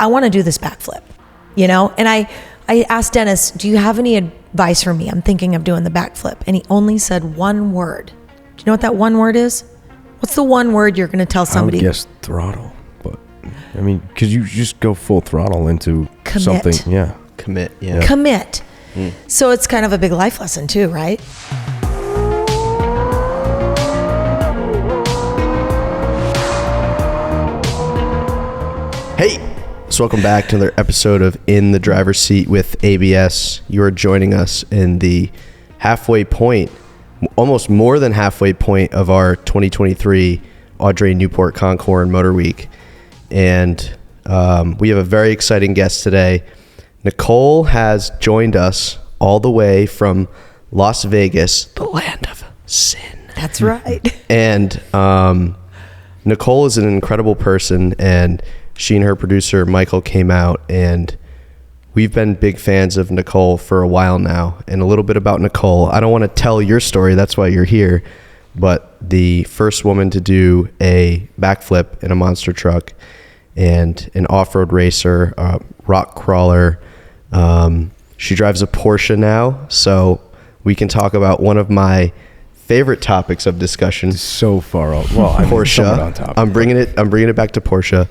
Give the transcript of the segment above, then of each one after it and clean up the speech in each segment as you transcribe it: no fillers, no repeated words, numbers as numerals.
I want to do this backflip, you know? And I asked Dennis, do you have any advice for me? I'm thinking of doing the backflip. And he only said one word. Do you know what that one word is? What's the one word you're going to tell somebody? I would guess throttle, but I mean, because you just go full throttle into Commit. something. Yeah. Commit. Yeah. Commit. So it's kind of a big life lesson too, right? Hey, so welcome back to another episode of In the Driver's Seat with ABS. You are joining us in the halfway point, almost more than halfway point of our 2023 Audrain Newport Concours Motor Week. And we have a very exciting guest today. Nicole has joined us all the way from Las Vegas, the land of sin. That's right. And Nicole is an incredible person, and she and her producer Michael came out, and we've been big fans of Nicole for a while now. And a little bit about Nicole. I don't want to tell your story, that's why you're here, but the first woman to do a backflip in a monster truck, and an off-road racer, rock crawler. She drives a Porsche now, so we can talk about one of my favorite topics of discussion. So far off. Well, I mean, Porsche. on top I'm bringing it back to Porsche,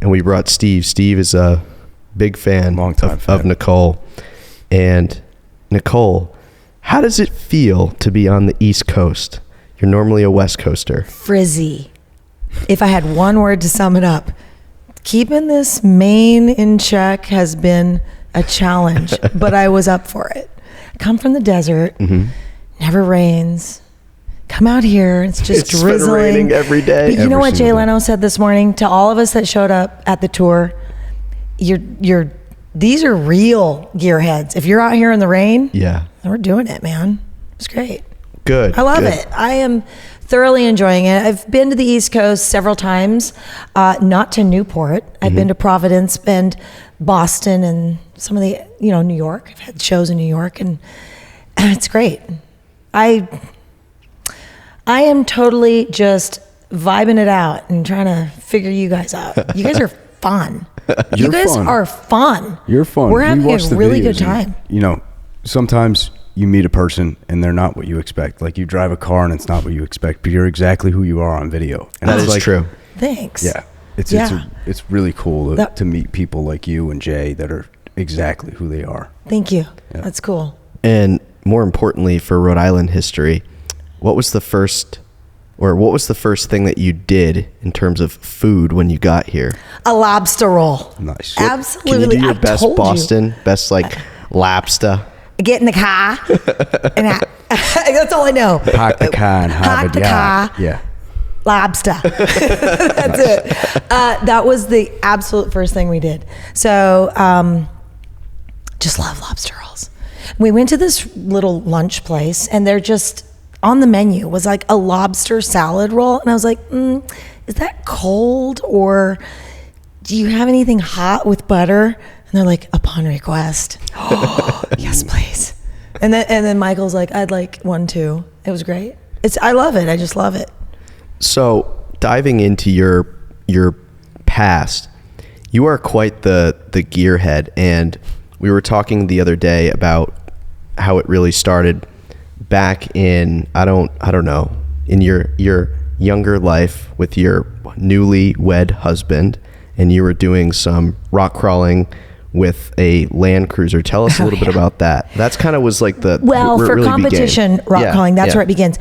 and we brought Steve. Steve is a big fan of Nicole. And Nicole, how does it feel to be on the East Coast? You're normally a West Coaster. Frizzy. If I had one word to sum it up, keeping this Maine in check has been a challenge, but I was up for it. I come from the desert, never rains. Come out here, it's just drizzling. It's been raining every day. But you know what Jay Leno said this morning to all of us that showed up at the tour? These are real gearheads. If you're out here in the rain, then we're doing it, man. It's great. Good. I love it. I am thoroughly enjoying it. I've been to the East Coast several times, not to Newport. I've been to Providence and Boston and some of the, New York. I've had shows in New York, and it's great. I am totally just vibing it out and trying to figure you guys out. You guys are fun. You guys are fun. You're fun. We're having a really good time. And, sometimes you meet a person and they're not what you expect. Like you drive a car and it's not what you expect, but you're exactly who you are on video. And that is true. Thanks. Yeah. It's really cool to meet people like you and Jay that are exactly who they are. Thank you. Yeah. That's cool. And more importantly, for Rhode Island history, what was the first thing that you did in terms of food when you got here? A lobster roll. Nice. Absolutely. Can you do your best Boston, best lobster? Get in the car. And that's all I know. Park the car and have the car. Yeah. Lobster. That's it. That was the absolute first thing we did. So just love lobster rolls. We went to this little lunch place, and they're just on the menu was like a lobster salad roll. And I was like, is that cold, or do you have anything hot with butter? And they're like, upon request. Yes, please. And then Michael's like, I'd like one too. It was great. I love it. I just love it. So diving into your past, you are quite the gearhead, and we were talking the other day about how it really started back in I don't know, in your younger life with your newly wed husband, and you were doing some rock crawling with a Land Cruiser. Tell us a little bit about that. That's kind of was like for really competition rock crawling, that's where it begins.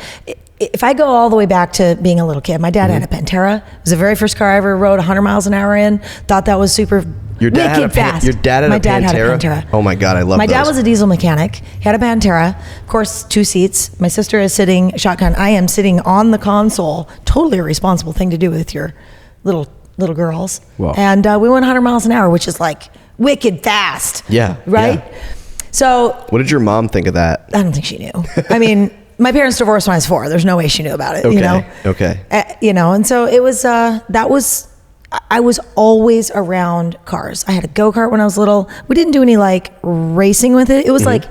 If I go all the way back to being a little kid, my dad had a Pantera. It was the very first car I ever rode 100 miles an hour in. Thought that was super Your dad had a fast. Your dad had my a dad Pantera? had a Pantera. Oh my God, I love My those. dad was a diesel mechanic. He had a Pantera. Of course, 2 seats. My sister is sitting shotgun. I am sitting on the console. Totally a responsible thing to do with your little girls. Wow. And we went 100 miles an hour, which is like wicked fast. Yeah. Right? Yeah. So what did your mom think of that? I don't think she knew. I mean, my parents divorced when I was 4. There's no way she knew about it, Okay. And so it was, I was always around cars. I had a go-kart when I was little. We didn't do any like racing with it. It was like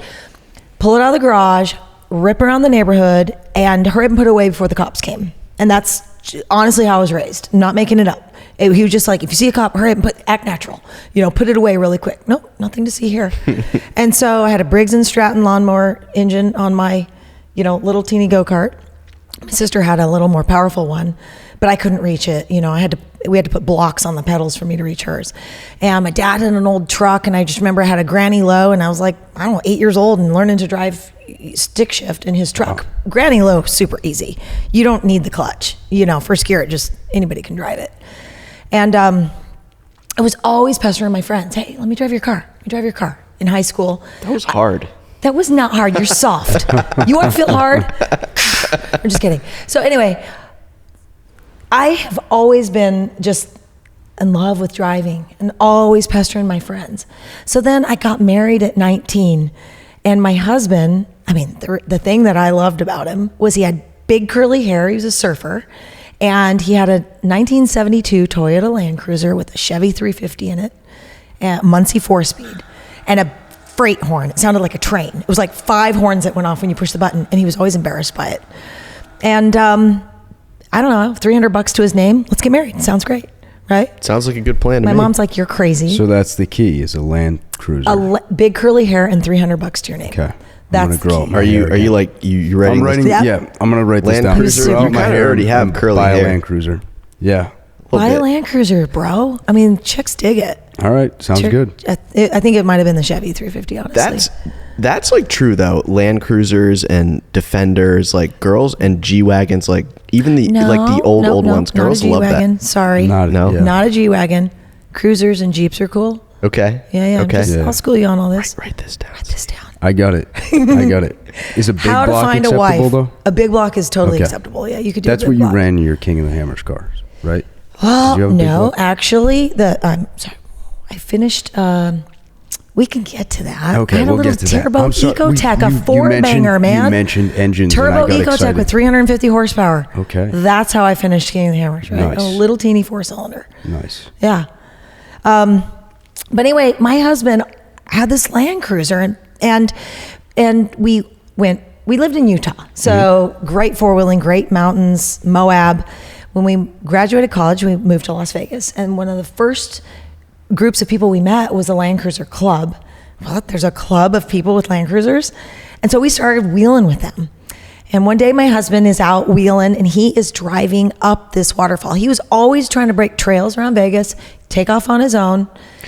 pull it out of the garage, rip around the neighborhood, and hurry up and put it away before the cops came. And that's honestly how I was raised. Not making it up. He was just like, if you see a cop, hurry up and act natural. Put it away really quick. Nope, nothing to see here. And so I had a Briggs & Stratton lawnmower engine on my, little teeny go-kart. My sister had a little more powerful one, but I couldn't reach it. We had to put blocks on the pedals for me to reach hers. And my dad had an old truck, and I just remember I had a granny low, and I was like, 8 years old and learning to drive stick shift in his truck. Oh. Granny low, super easy. You don't need the clutch. First gear, just anybody can drive it. And I was always pestering my friends. Hey, let me drive your car. In high school. That was hard. That was not hard. You're soft. You want to feel hard? I'm just kidding. So anyway, I have always been just in love with driving and always pestering my friends. So then I got married at 19, and my husband, the thing that I loved about him was he had big curly hair. He was a surfer, and he had a 1972 Toyota Land Cruiser with a Chevy 350 in it, a Muncie 4-speed, and a freight horn. It sounded like a train. It was like 5 horns that went off when you push the button, and he was always embarrassed by it. And I don't know, $300 to his name. Let's get married. Sounds great, right? Sounds like a good plan to My me. mom's like, you're crazy. So that's the key, is a Land Cruiser. Big curly hair and $300 to your name. Okay. That's I'm gonna grow up my Are hair you again. like you ready? I'm writing. Yeah. I'm gonna write this Land down. Cruiser. Grow out You my kinda hair already have and curly buy hair. a Land Cruiser. Yeah. Buy a Land Cruiser, bro. Chicks dig it. All right. Sounds good. I think it might have been the Chevy 350, honestly. That's like true though. Land Cruisers and Defenders, like girls, and G-Wagons, like even the old ones. Girls love that. Sorry. Not a G-Wagon. Cruisers and Jeeps are cool. Okay. Yeah. Okay. I'll school you on all this. Write this down. I got it. Is a big How to block find a acceptable wife. Though? A big block is totally Okay. acceptable. Yeah, you could do That's a big what you block. ran your King of the Hammers cars, right? Well, Did you have a big no, block? actually, I'm sorry. I finished. We can get to that. Okay, I had a we'll little get to that. Turbo I'm sorry. Ecotech, You a four-banger, man. You mentioned engines. Turbo and I got Ecotech excited. with 350 horsepower. Okay. That's how I finished King of the Hammers, right? Nice. A little teeny 4-cylinder. Nice. Yeah. But anyway, my husband had this Land Cruiser, and we lived in Utah. So great four-wheeling, great mountains, Moab. When we graduated college, we moved to Las Vegas. And one of the first groups of people we met was a Land Cruiser club. Well, there's a club of people with Land Cruisers. And so we started wheeling with them. And one day my husband is out wheeling, and he is driving up this waterfall. He was always trying to break trails around Vegas, take off on his own.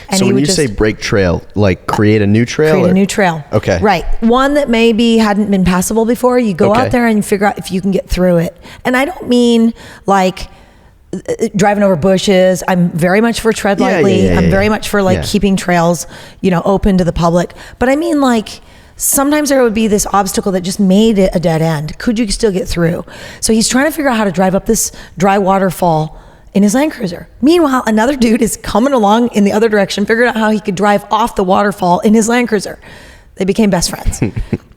And So he when would you just say break trail, like create a new trail? create a new trail. Okay. Right. One that maybe hadn't been passable before. You go Okay. out there and you figure out if you can get through it. And I don't mean like driving over bushes. I'm very much for tread lightly. I'm very much for like keeping trails, open to the public. But I mean like sometimes there would be this obstacle that just made it a dead end. Could you still get through? So he's trying to figure out how to drive up this dry waterfall in his Land Cruiser. Meanwhile, another dude is coming along in the other direction, figured out how he could drive off the waterfall in his Land Cruiser. They became best friends.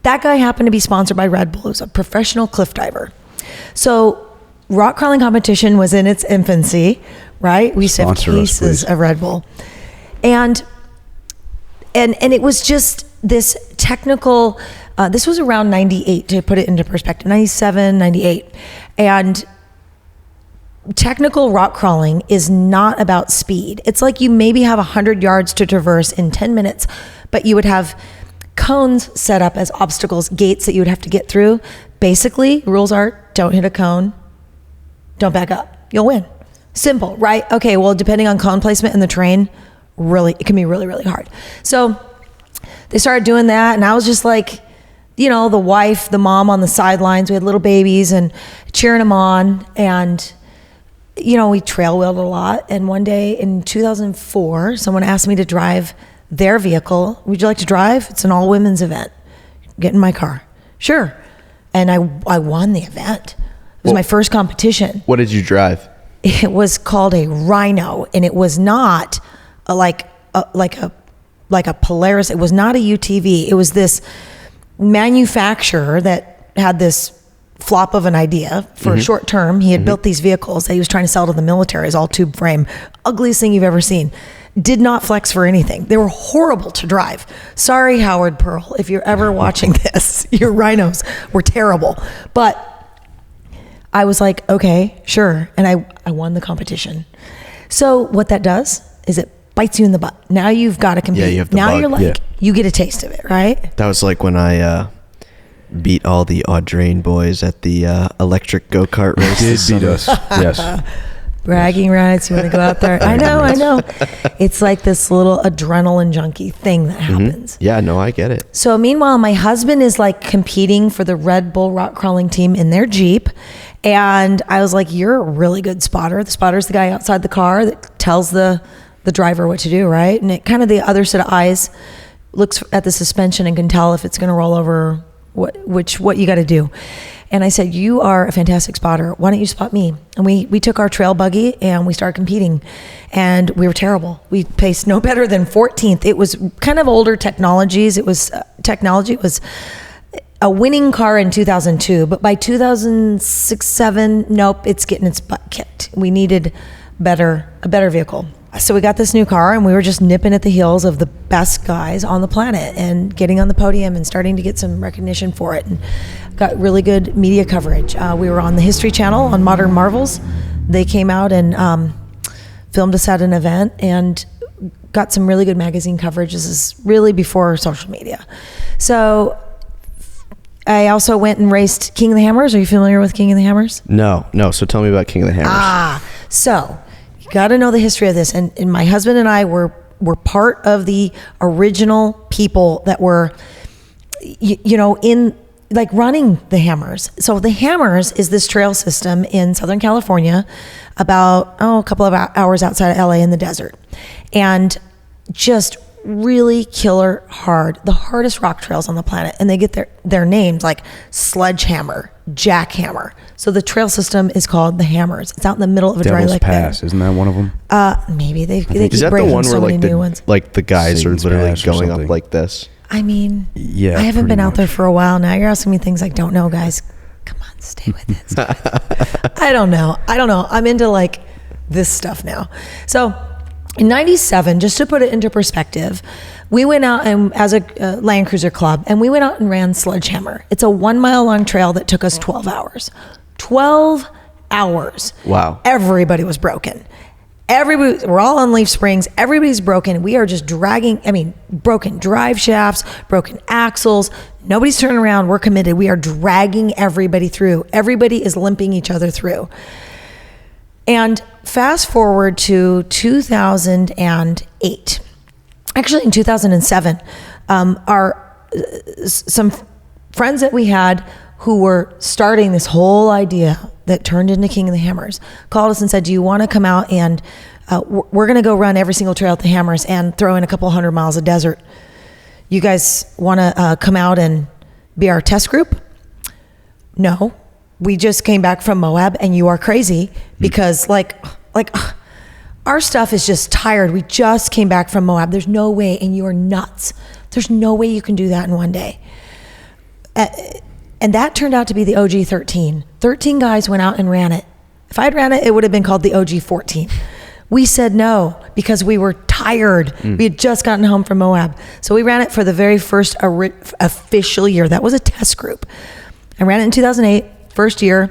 That guy happened to be sponsored by Red Bull. He was a professional cliff diver. So rock crawling competition was in its infancy, right? We used to have cases of Red Bull. And it was just this technical, this was around 98 to put it into perspective, 97, 98. And technical rock crawling is not about speed. It's like you maybe have 100 yards to traverse in 10 minutes, but you would have cones set up as obstacles, gates that you would have to get through. Basically, rules are don't hit a cone, don't back up. You'll win. Simple, right? Okay, well, depending on cone placement in the terrain, it can be really, really hard. So they started doing that, and I was just like, the wife, the mom on the sidelines. We had little babies and cheering them on, and we trail wheeled a lot. And one day in 2004, someone asked me to drive their vehicle. Would you like to drive? It's an all women's event. Get in my car. Sure. And I won the event. It was my first competition. What did you drive? It was called a Rhino, and it was not like a Polaris. It was not a UTV. It was this manufacturer that had this flop of an idea for a short term. He had built these vehicles that he was trying to sell to the military as all tube frame. Ugliest thing you've ever seen. Did not flex for anything. They were horrible to drive. Sorry, Howard Pearl, if you're ever watching this, your Rhinos were terrible. But I was like, okay, sure. And I won the competition. So what that does is it bites you in the butt. Now you've got to compete. Yeah, you have the now bug. you're like, you get a taste of it, right? That was like when I beat all the Audrain boys at the electric go-kart race. Did beat us. Yes. Bragging rights. You want to go out there? I know. It's like this little adrenaline junkie thing that happens. Yeah, no, I get it. So meanwhile, my husband is like competing for the Red Bull rock crawling team in their Jeep. And I was like, you're a really good spotter. The spotter's the guy outside the car that tells the driver what to do, right? And it kind of the other set of eyes looks at the suspension and can tell if it's going to roll over, what you got to do. And I said, you are a fantastic spotter. Why don't you spot me? And we took our trail buggy and we started competing, and we were terrible. We placed no better than 14th. It was kind of older technologies. It was technology. It was a winning car in 2002, but by 2006, 7, nope, it's getting its butt kicked. We needed a better vehicle. So we got this new car, and we were just nipping at the heels of the best guys on the planet and getting on the podium and starting to get some recognition for it, and got really good media coverage. We were on the History Channel on Modern Marvels. They came out and filmed us at an event and got some really good magazine coverage. This is really before social media. So I also went and raced King of the Hammers. Are you familiar with King of the Hammers? No. So tell me about King of the Hammers. So you got to know the history of this. And my husband and I were part of the original people that were, in like running the Hammers. So the Hammers is this trail system in Southern California, about a couple of hours outside of LA in the desert, and just really killer hard, the hardest rock trails on the planet. And they get their names like Sledgehammer, Jackhammer. So the trail system is called the Hammers. It's out in the middle of a dry Devil's lake Pass, isn't that one of them? Maybe they Is keep that the breaking one so where many new ones. like the guys Satan's are literally Pass or going up something. like this? I mean, Yeah, I haven't pretty been out there much. for a while now. You're asking me things I don't know, guys. Come on, stay with it. I don't know. I'm into like this stuff now. So in 97, just to put it into perspective, we went out and as a Land Cruiser club, and we went out and ran Sledgehammer. It's a 1 mile long trail that took us 12 hours. 12 hours. Wow. Everybody was broken. We're all on leaf springs. Everybody's broken. We are just broken drive shafts, broken axles. Nobody's turning around. We're committed. We are dragging everybody through. Everybody is limping each other through. And fast forward to 2008. Actually, in 2007, some friends that we had who were starting this whole idea that turned into King of the Hammers called us and said, do you want to come out and we're going to go run every single trail at the Hammers and throw in a couple 100 miles of desert. You guys want to come out and be our test group? No, we just came back from Moab and you are crazy because like our stuff is just tired. We just came back from Moab. There's no way, and you are nuts. There's no way you can do that in one day. And that turned out to be the OG 13. 13 guys went out and ran it. If I'd ran it, it would have been called the OG 14. We said no because we were tired. We had just gotten home from Moab. So we ran it for the very first official year. That was a test group. I ran it in 2008, first year.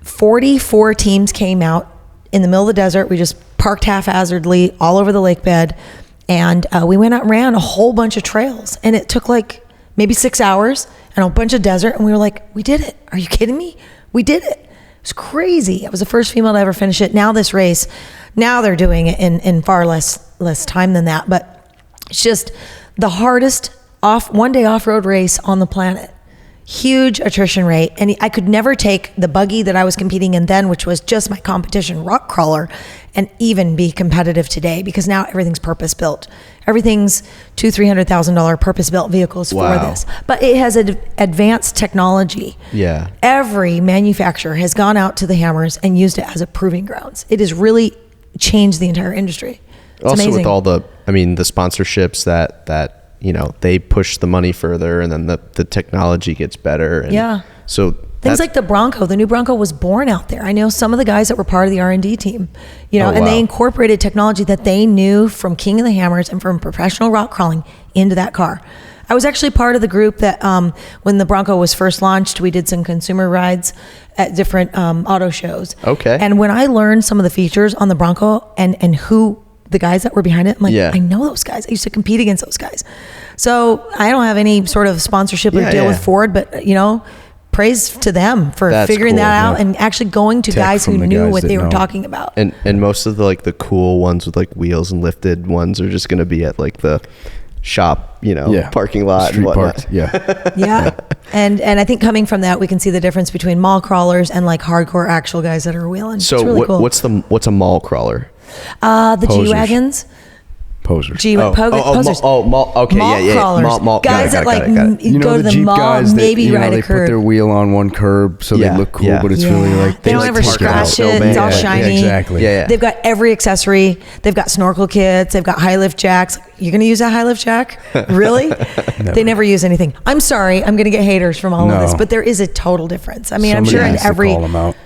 44 teams came out in the middle of the desert. We just parked haphazardly all over the lake bed. And we went out and ran a whole bunch of trails. And it took like maybe 6 hours and a bunch of desert. And we were like, we did it. Are you kidding me? We did it. It was crazy. I was the first female to ever finish it. Now this race, now they're doing it in far less time than that. But it's just the hardest one-day off-road race on the planet. Huge attrition rate. And I could never take the buggy that I was competing in then, which was just my competition rock crawler, and even be competitive today because now everything's purpose-built. Everything's $200,000-$300,000 purpose-built vehicles for this. But it has advanced technology. Yeah. Every manufacturer has gone out to the Hammers and used it as a proving grounds. It has really changed the entire industry. It's also amazing. with all the sponsorships that they push the money further, and then the technology gets better. And yeah. So things like the Bronco, the new Bronco was born out there. I know some of the guys that were part of the R&D team, and they incorporated technology that they knew from King of the Hammers and from professional rock crawling into that car. I was actually part of the group that when the Bronco was first launched, we did some consumer rides at different auto shows. Okay. And when I learned some of the features on the Bronco and who the guys that were behind it, I'm like, Yeah. I know those guys. I used to compete against those guys. So I don't have any sort of sponsorship or deal with Ford, but praise to them for That's figuring cool, that out yeah. and actually going to Tech guys who from the knew guys what that they were know. talking about. And most of the the cool ones with wheels and lifted ones are just going to be at the shop, parking lot Street and whatnot. parks. Yeah. Yeah. And I think coming from that, we can see the difference between mall crawlers and hardcore actual guys that are wheeling. So it's really cool. what's a mall crawler? The Posers. G-Wagons. Posers. Posers. Mall. Okay, Mall yeah. crawlers. Mall. Guys got that it. go to the Jeep mall, guys that, maybe ride they a put curb. their wheel on one curb so Yeah, they look cool, yeah. but it's really like They don't ever park it out. scratch it. It's all Yeah, shiny. exactly. Yeah. They've got every accessory. They've got snorkel kits. They've got high lift jacks. You're going to use that high lift jack? Really? They never use anything. I'm sorry. I'm going to get haters from all of this, but there is a total difference. I mean, I'm Somebody sure in has to every. call them out.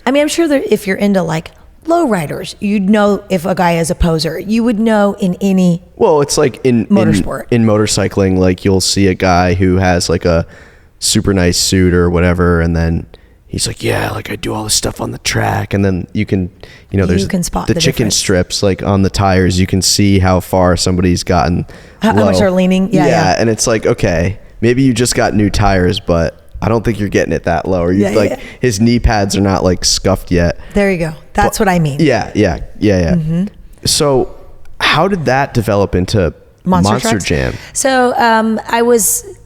I mean, I'm sure that if you're into low riders, you'd know if a guy is a poser. You would know in any. Well, it's in motorsport. In motorcycling, you'll see a guy who has a super nice suit or whatever, and then he's I do all this stuff on the track, and then you can, there's You can spot the the chicken difference. strips on the tires. You can see how far somebody's gotten. How low. much they're leaning. Yeah. And it's okay, maybe you just got new tires, but I don't think you're getting it that low. Or his knee pads are not scuffed yet. There you go. That's what I mean. Yeah. Mm-hmm. So how did that develop into Monster Trucks? Jam? So I was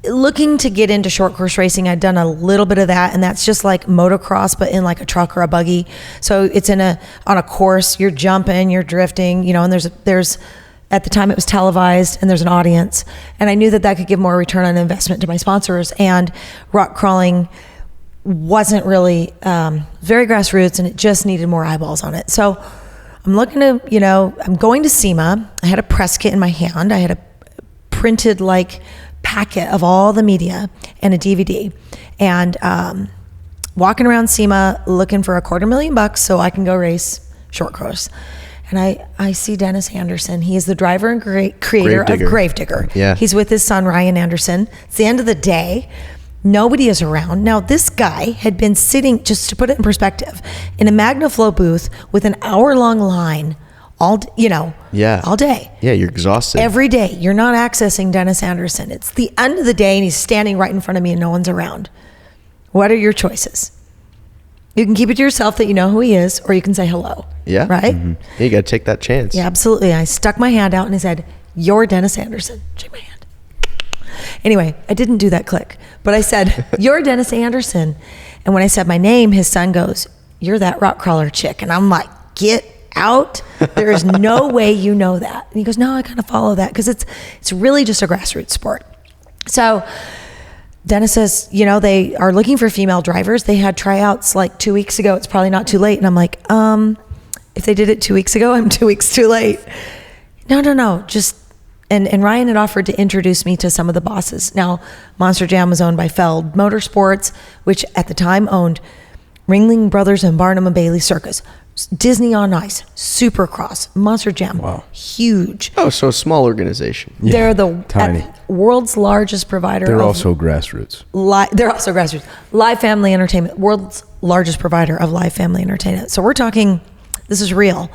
looking to get into short course racing. I'd done a little bit of that, and that's just motocross, but in a truck or a buggy. So it's on a course. You're jumping, you're drifting, and there's at the time it was televised and there's an audience, and I knew that could give more return on investment to my sponsors. And rock crawling wasn't really very grassroots, and it just needed more eyeballs on it. So I'm looking to, I'm going to SEMA. I had a press kit in my hand. I had a printed packet of all the media and a DVD, and walking around SEMA looking for $250,000 so I can go race short course. And I see Dennis Anderson. He is the driver and creator of Gravedigger. Yeah. He's with his son, Ryan Anderson. It's the end of the day. Nobody is around. Now, this guy had been sitting, just to put it in perspective, in a MagnaFlow booth with an hour-long line all day. Yeah, you're exhausted. Every day. You're not accessing Dennis Anderson. It's the end of the day, and he's standing right in front of me, and no one's around. What are your choices? You can keep it to yourself that you know who he is, or you can say hello. Yeah. Right? Mm-hmm. Yeah, you got to take that chance. Yeah, absolutely. I stuck my hand out and I said, "You're Dennis Anderson." Shake my hand. Anyway, I didn't do that click, but I said, "You're Dennis Anderson." And when I said my name, his son goes, "You're that rock crawler chick." And I'm like, "Get out. There is no way you know that." And he goes, "No, I kind of follow that because it's really just a grassroots sport." So Dennis says, they are looking for female drivers. They had tryouts 2 weeks ago. It's probably not too late. And I'm like, if they did it 2 weeks ago, I'm 2 weeks too late. No. Just, and Ryan had offered to introduce me to some of the bosses. Now, Monster Jam was owned by Feld Motorsports, which at the time owned Ringling Brothers and Barnum and Bailey Circus, Disney on Ice, Supercross, Monster Jam. Wow. Huge. Oh, so a small organization. They're the tiny. World's largest provider. They're also grassroots. They're also grassroots. Live family entertainment, world's largest provider of live family entertainment. So we're talking, this is real.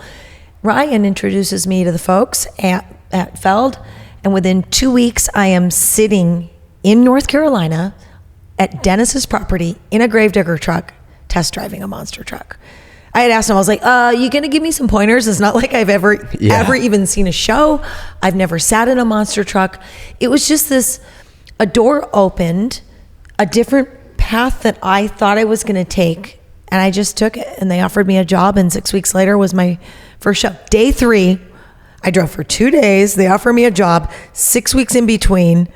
Ryan introduces me to the folks at Feld, and within 2 weeks, I am sitting in North Carolina at Dennis's property in a Gravedigger truck, test driving a monster truck. I had asked him, I was like, you going to give me some pointers? It's not like I've ever even seen a show. I've never sat in a monster truck. It was just a door opened, a different path that I thought I was going to take. And I just took it, and they offered me a job. And 6 weeks later was my first show. Day 3, I drove for 2 days. They offered me a job, 6 weeks in between.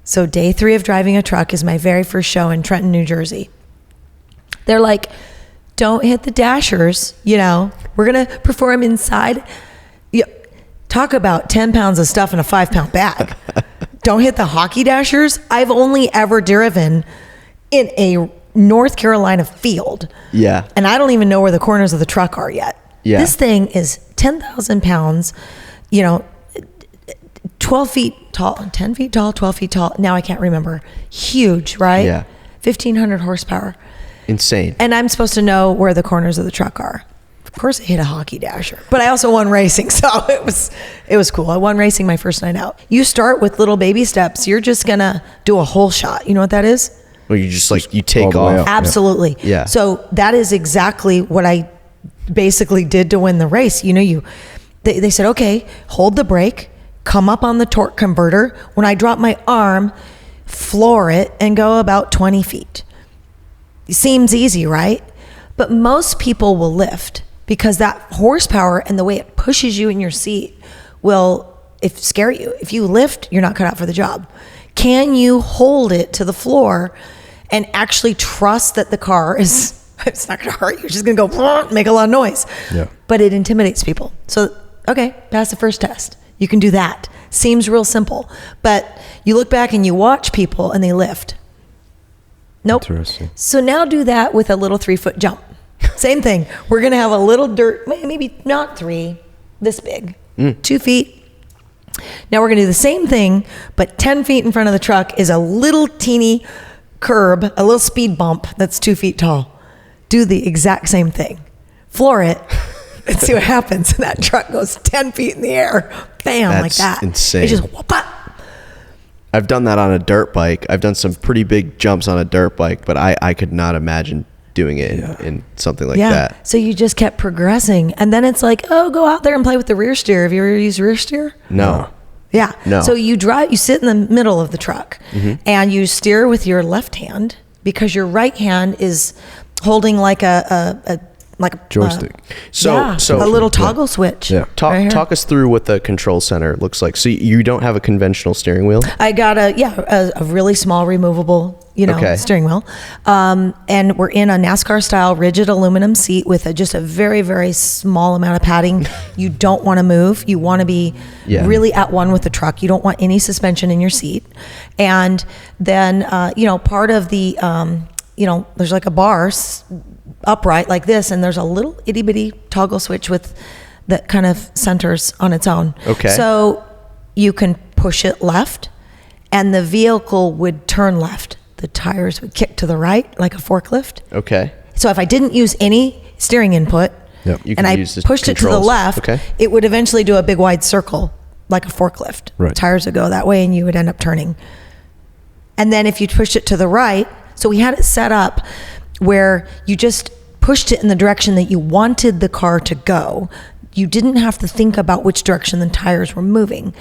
So day 3 of driving a truck is my very first show in Trenton, New Jersey. They're like, "Don't hit the dashers, we're going to perform inside." Talk about 10 pounds of stuff in a 5-pound bag. Don't hit the hockey dashers. I've only ever driven in a North Carolina field. Yeah. And I don't even know where the corners of the truck are yet. Yeah. This thing is 10,000 pounds, 12 feet tall, 10 feet tall, 12 feet tall. Now I can't remember. Huge, right? Yeah. 1,500 horsepower. Insane. And I'm supposed to know where the corners of the truck are. Of course, I hit a hockey dasher, but I also won racing, so it was cool. I won racing my first night out. You start with little baby steps. You're just gonna do a whole shot. You know what that is? Well, you just like you take all the way off. up. Absolutely. Yeah. So that is exactly what I basically did to win the race. You know, they said, okay, hold the brake, come up on the torque converter. When I drop my arm, floor it and go about 20 feet. It seems easy, right? But most people will lift because that horsepower and the way it pushes you in your seat will scare you. If you lift, you're not cut out for the job. Can you hold it to the floor and actually trust that the car is, it's not going to hurt you, it's just going to go make a lot of noise. Yeah. But it intimidates people. So, okay, pass the first test. You can do that. Seems real simple. But you look back and you watch people and they lift. Nope. Interesting. So now do that with a little 3-foot jump. Same thing. We're going to have a little dirt, maybe not 3, this big, 2 feet. Now we're going to do the same thing, but 10 feet in front of the truck is a little teeny curb, a little speed bump that's 2 feet tall. Do the exact same thing. Floor it and see what happens. And that truck goes 10 feet in the air. Bam, That's like that. insane. It just whoop up. I've done that on a dirt bike. I've done some pretty big jumps on a dirt bike, but I could not imagine doing it in something like that. So you just kept progressing. And then it's like, oh, go out there and play with the rear steer. Have you ever used rear steer? No. Yeah. No. So you sit in the middle of the truck and you steer with your left hand because your right hand is holding like a Joystick. So a little toggle switch. Yeah. right here. Talk us through what the control center looks like. So you don't have a conventional steering wheel? I got a really small removable, Okay. steering wheel. And we're in a NASCAR style rigid aluminum seat with just a very, very small amount of padding. You don't want to move. You want to be really at one with the truck. You don't want any suspension in your seat. And then, part of the, there's like a bar upright like this, and there's a little itty bitty toggle switch that kind of centers on its own. Okay. So you can push it left and the vehicle would turn left. The tires would kick to the right like a forklift. Okay. So if I didn't use any steering input Yep. You and can I use the pushed it to the controls. left, Okay. it would eventually do a big wide circle like a forklift. Right. Tires would go that way and you would end up turning. And then if you pushed it to the right, so we had it set up where you just pushed it in the direction that you wanted the car to go. You didn't have to think about which direction the tires were moving.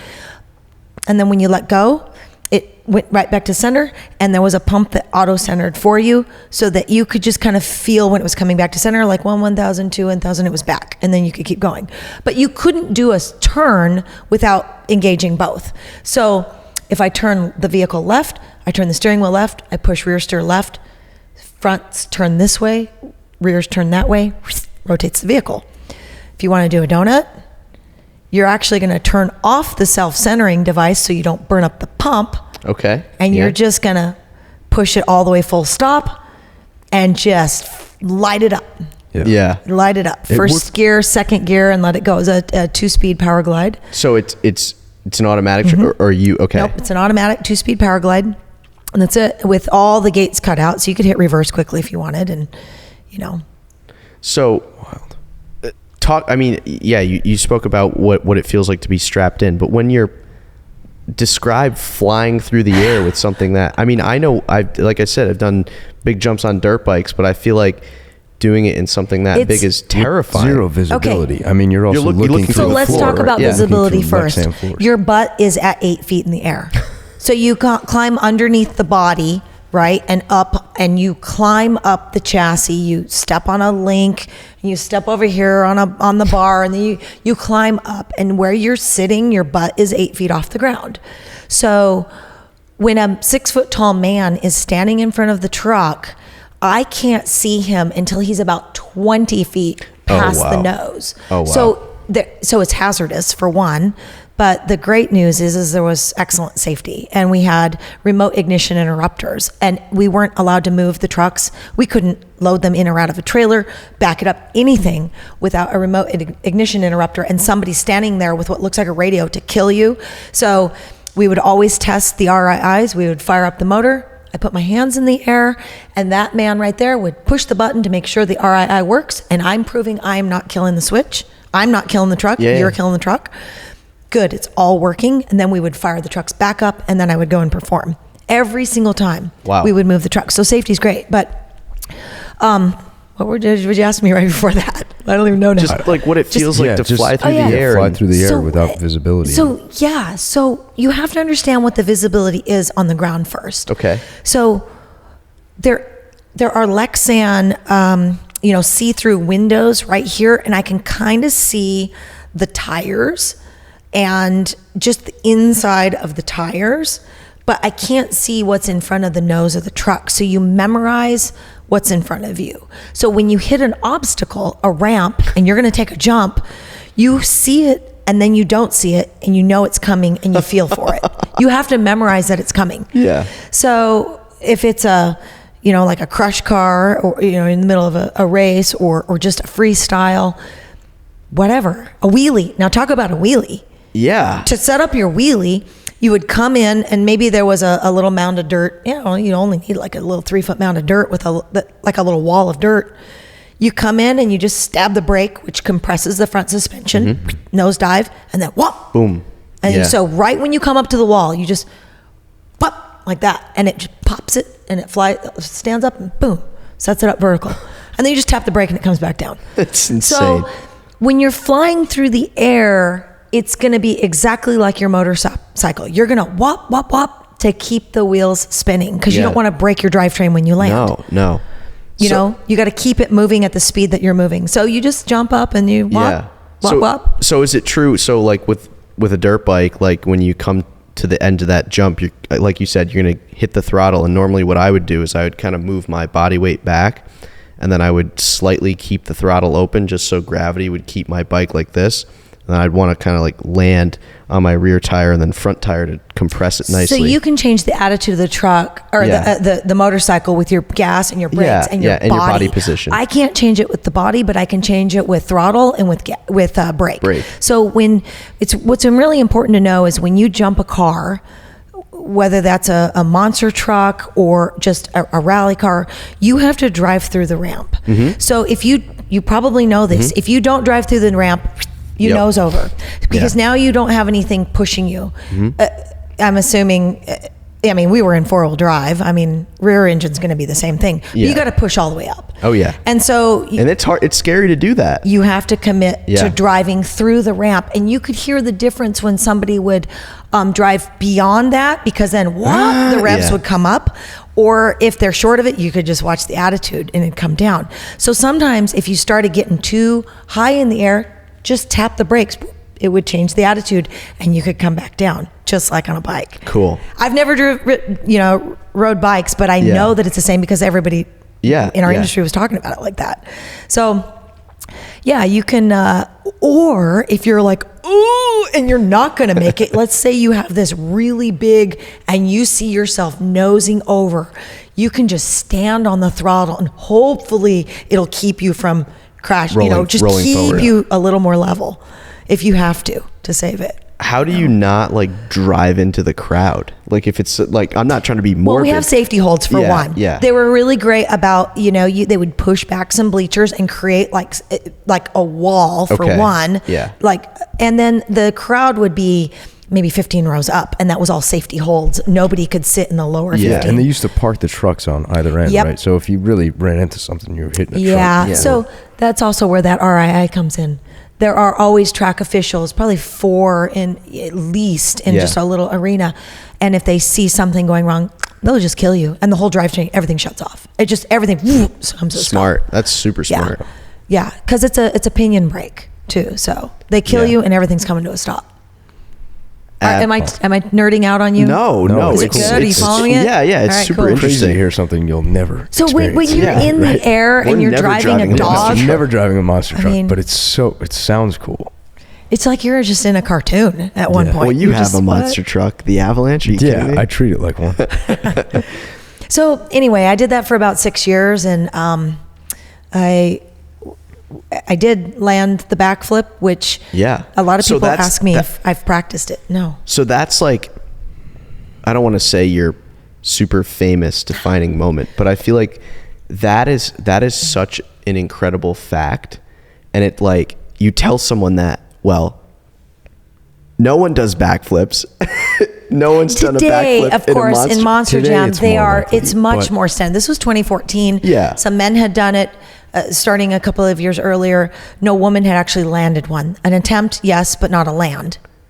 And then when you let go, it went right back to center, and there was a pump that auto-centered for you so that you could just kind of feel when it was coming back to center, like 1,000, 2, 1,000, it was back, and then you could keep going. But you couldn't do a turn without engaging both. So if I turn the vehicle left, I turn the steering wheel left, I push rear steer left, fronts turn this way, rears turn that way, rotates the vehicle. If you want to do a donut, you're actually going to turn off the self-centering device so you don't burn up the pump. Okay. And you're just going to push it all the way full stop and just light it up. Yeah. Light it up. It First gear, second gear, and let it go. It's a 2-speed power glide. So it's an automatic or you okay? Nope, it's an automatic 2-speed power glide. And that's it, with all the gates cut out, so you could hit reverse quickly if you wanted, and So you spoke about what it feels like to be strapped in, but when you're describe flying through the air with something that, I know like I said, I've done big jumps on dirt bikes, but I feel like doing it in something that big is terrifying. Zero visibility. Okay. You're also looking through So the let's floor. talk about Yeah. visibility Looking through first. left-hand floors. Your butt is at 8 feet in the air. So you climb underneath the body, right? And up, and you climb up the chassis. You step on a link, and you step over here on the bar, and then you climb up. And where you're sitting, your butt is 8 feet off the ground. So when a 6-foot tall man is standing in front of the truck, I can't see him until he's about 20 feet past the nose. Oh, wow. So it's hazardous for one. But the great news is there was excellent safety, and we had remote ignition interrupters, and we weren't allowed to move the trucks. We couldn't load them in or out of a trailer, back it up, anything without a remote ignition interrupter and somebody standing there with what looks like a radio to kill you. So we would always test the RIIs. We would fire up the motor. I put my hands in the air, and that man right there would push the button to make sure the RII works, and I'm proving I'm not killing the switch. I'm not killing the truck. You're killing the truck. Good, it's all working. And then we would fire the trucks back up, and then I would go and perform. Every single time we would move the truck. So safety's great. But what did you ask me right before that? I don't even know now. Just like what it feels like to fly through the air. Fly through the air without visibility. So you have to understand what the visibility is on the ground first. Okay. So there are Lexan, see-through windows right here, and I can kind of see the tires and just the inside of the tires, but I can't see what's in front of the nose of the truck. So you memorize what's in front of you. So when you hit an obstacle, a ramp, and you're going to take a jump, you see it and then you don't see it, and you know it's coming and you feel for it. You have to memorize that it's coming. Yeah. So if it's like a crush car, or in the middle of a race, or just a freestyle, whatever, a wheelie. Now talk about a wheelie. Yeah. To set up your wheelie, you would come in, and maybe there was a little mound of dirt. You only need like a little 3-foot mound of dirt with like a little wall of dirt. You come in and you just stab the brake, which compresses the front suspension, nose dive, and then whoop, boom. And so right when you come up to the wall, you just pop like that, and it just pops it, and it stands up, and boom, sets it up vertical. And then you just tap the brake, and it comes back down. That's insane. So when you're flying through the air, it's going to be exactly like your motorcycle. You're going to whop, whop, whop to keep the wheels spinning, because you don't want to break your drivetrain when you land. No. You got to keep it moving at the speed that you're moving. So you just jump up and you whop, whop, whop. So is it true? So like with a dirt bike, like when you come to the end of that jump, you're, like you said, you're going to hit the throttle. And normally what I would do is I would kind of move my body weight back, and then I would slightly keep the throttle open just so gravity would keep my bike like this. And I'd want to kind of like land on my rear tire and then front tire to compress it nicely. So you can change the attitude of the truck or the motorcycle with your gas and your brakes and your body position. I can't change it with the body, but I can change it with throttle and with brake. So what's really important to know is when you jump a car, whether that's a monster truck or just a rally car, you have to drive through the ramp. So if you probably know this, if you don't drive through the ramp, you nose over, because now you don't have anything pushing you. I'm assuming, we were in 4-wheel drive. Rear engine's going to be the same thing. But you got to push all the way up. Oh yeah. And so, and it's hard. It's scary to do that. You have to commit to driving through the ramp, and you could hear the difference when somebody would drive beyond that, because then the revs would come up. Or if they're short of it, you could just watch the attitude and it'd come down. So sometimes if you started getting too high in the air, just tap the brakes. It would change the attitude, and you could come back down, just like on a bike. Cool. I've never rode bikes, but I know that it's the same, because everybody in our industry was talking about it like that. So you can, or if you're like, ooh, and you're not going to make it, let's say you have this really big and you see yourself nosing over, you can just stand on the throttle, and hopefully it'll keep you from crash, rolling keep forward. You a little more level if you have to save it. How do you not like drive into the crowd? Like if it's like, I'm not trying to be morbid. Well, we have safety holds for one. Yeah. They were really great about, they would push back some bleachers and create like a wall for one. Yeah. And then the crowd would be maybe 15 rows up, and that was all safety holds. Nobody could sit in the lower 15. Yeah, and they used to park the trucks on either end, right? So if you really ran into something, you were hitting a truck. Yeah, so that's also where that RII comes in. There are always track officials, probably 4 at least in just a little arena. And if they see something going wrong, they'll just kill you. And the whole drivetrain, everything shuts off. Everything comes to a stop. Smart. That's super smart. Yeah, because it's a pinion brake too. So they kill you and everything's coming to a stop. Am I nerding out on you? No. Is it good? Are you following it? Yeah. It's super interesting. Crazy to hear something you'll never. So when you're in the air and you're driving a dog, I'm never driving a monster truck, but it sounds cool. It's like you're just in a cartoon at one point. Well, you You're have just, a monster truck, the Avalanche. Are you kidding me? I treat it like one. So anyway, I did that for about 6 years, and I did land the backflip, which a lot of people ask me if I've practiced it. No. So that's like, I don't want to say your super famous defining moment, but I feel like that is such an incredible fact. And it, like, you tell someone that, well, no one does backflips. No one's done a backflip. Of course, in Monster Jam, it's much but more standard. This was 2014. Yeah. Some men had done it starting a couple of years earlier. No woman had actually landed one. An attempt, yes, but not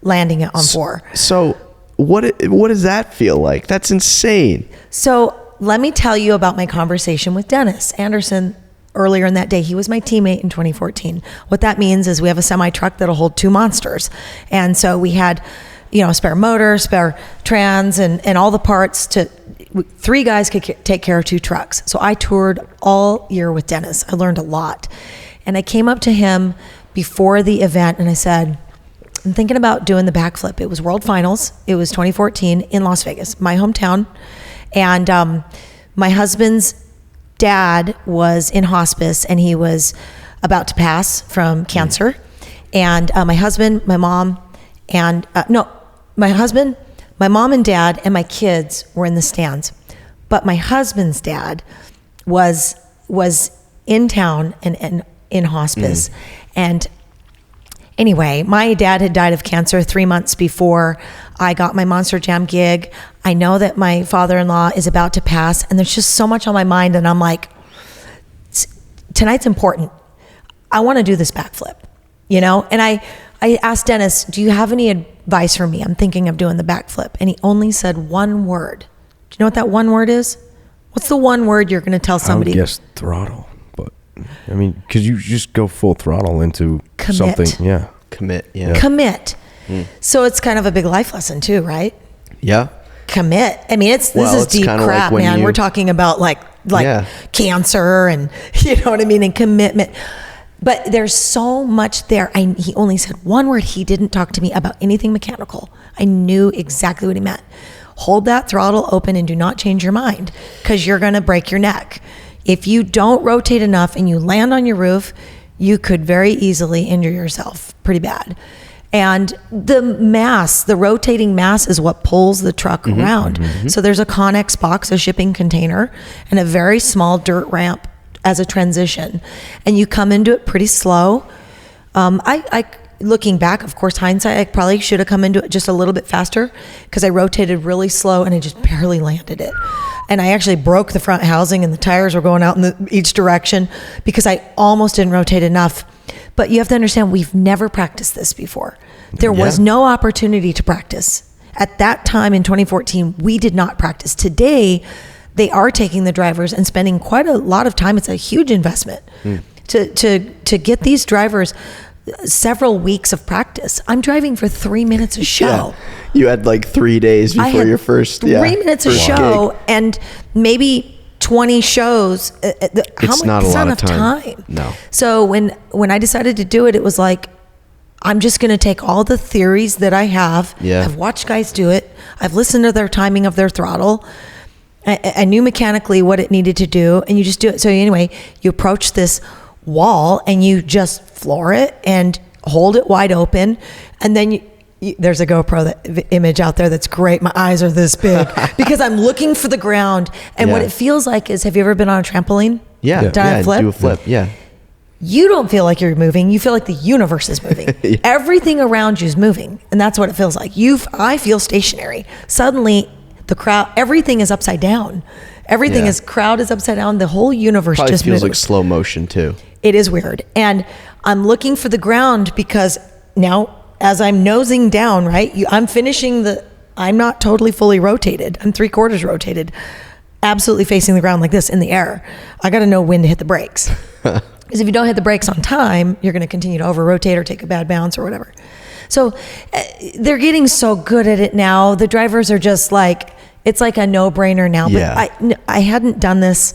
landing it on four. So what does that feel like? That's insane. So let me tell you about my conversation with Dennis Anderson earlier in that day. He was my teammate in 2014. What that means is we have a semi truck that'll hold two monsters. And so we had, a spare motor, spare trans, and all the parts three guys could take care of two trucks. So I toured all year with Dennis. I learned a lot. And I came up to him before the event and I said, I'm thinking about doing the backflip. It was World Finals. It was 2014 in Las Vegas, my hometown. And my husband's dad was in hospice and he was about to pass from cancer. And my husband, my mom, and my mom and dad and my kids were in the stands. But my husband's dad was in town and in hospice. And anyway, my dad had died of cancer 3 months before I got my Monster Jam gig. I know that my father-in-law is about to pass, and there's just so much on my mind, and I'm like, tonight's important. I want to do this backflip, And I asked Dennis, do you have any advice for me? I'm thinking of doing the backflip. And he only said one word. Do you know what that one word is? What's the one word you're going to tell somebody? I would guess throttle, but because you just go full throttle into Commit. something. Yeah. Commit. Yeah. Commit. So it's kind of a big life lesson too, right? Yeah. Commit. This is deep crap, like man. We're talking about like cancer and and commitment. But there's so much there. He only said one word. He didn't talk to me about anything mechanical. I knew exactly what he meant. Hold that throttle open and do not change your mind because you're going to break your neck. If you don't rotate enough and you land on your roof, you could very easily injure yourself pretty bad. And the rotating mass is what pulls the truck around. So there's a Connex box, a shipping container, and a very small dirt ramp as a transition. And you come into it pretty slow. I looking back, of course, hindsight, I probably should have come into it just a little bit faster because I rotated really slow and I just barely landed it. And I actually broke the front housing and the tires were going out in each direction because I almost didn't rotate enough. But you have to understand, we've never practiced this before. There was no opportunity to practice. At that time in 2014, we did not practice. Today, they are taking the drivers and spending quite a lot of time. It's a huge investment to get these drivers several weeks of practice. I'm driving for 3 minutes a show. Yeah. You had like 3 days before your first 3 minutes a show gig. And maybe 20 shows. It's not a lot of time. No. So when I decided to do it, it was like, I'm just going to take all the theories that I have. Yeah. I've watched guys do it. I've listened to their timing of their throttle. I knew mechanically what it needed to do, and you just do it. So anyway, you approach this wall and you just floor it and hold it wide open, and then there's a GoPro image out there that's great. My eyes are this big because I'm looking for the ground, and what it feels like is, have you ever been on a trampoline? Yeah. Done a flip? Do a flip. Yeah. You don't feel like you're moving. You feel like the universe is moving. Everything around you is moving, and that's what it feels like. I feel stationary. Suddenly, the crowd, everything is upside down. Everything crowd is upside down. The whole universe Probably just feels moves. like slow motion too. It is weird. And I'm looking for the ground because now as I'm nosing down, right, I'm finishing I'm not totally fully rotated. I'm 3/4 rotated, absolutely facing the ground like this in the air. I got to know when to hit the brakes. Because if you don't hit the brakes on time, you're going to continue to over-rotate or take a bad bounce or whatever. So they're getting so good at it now. The drivers are just like, it's like a no-brainer now. Yeah. But I hadn't done this,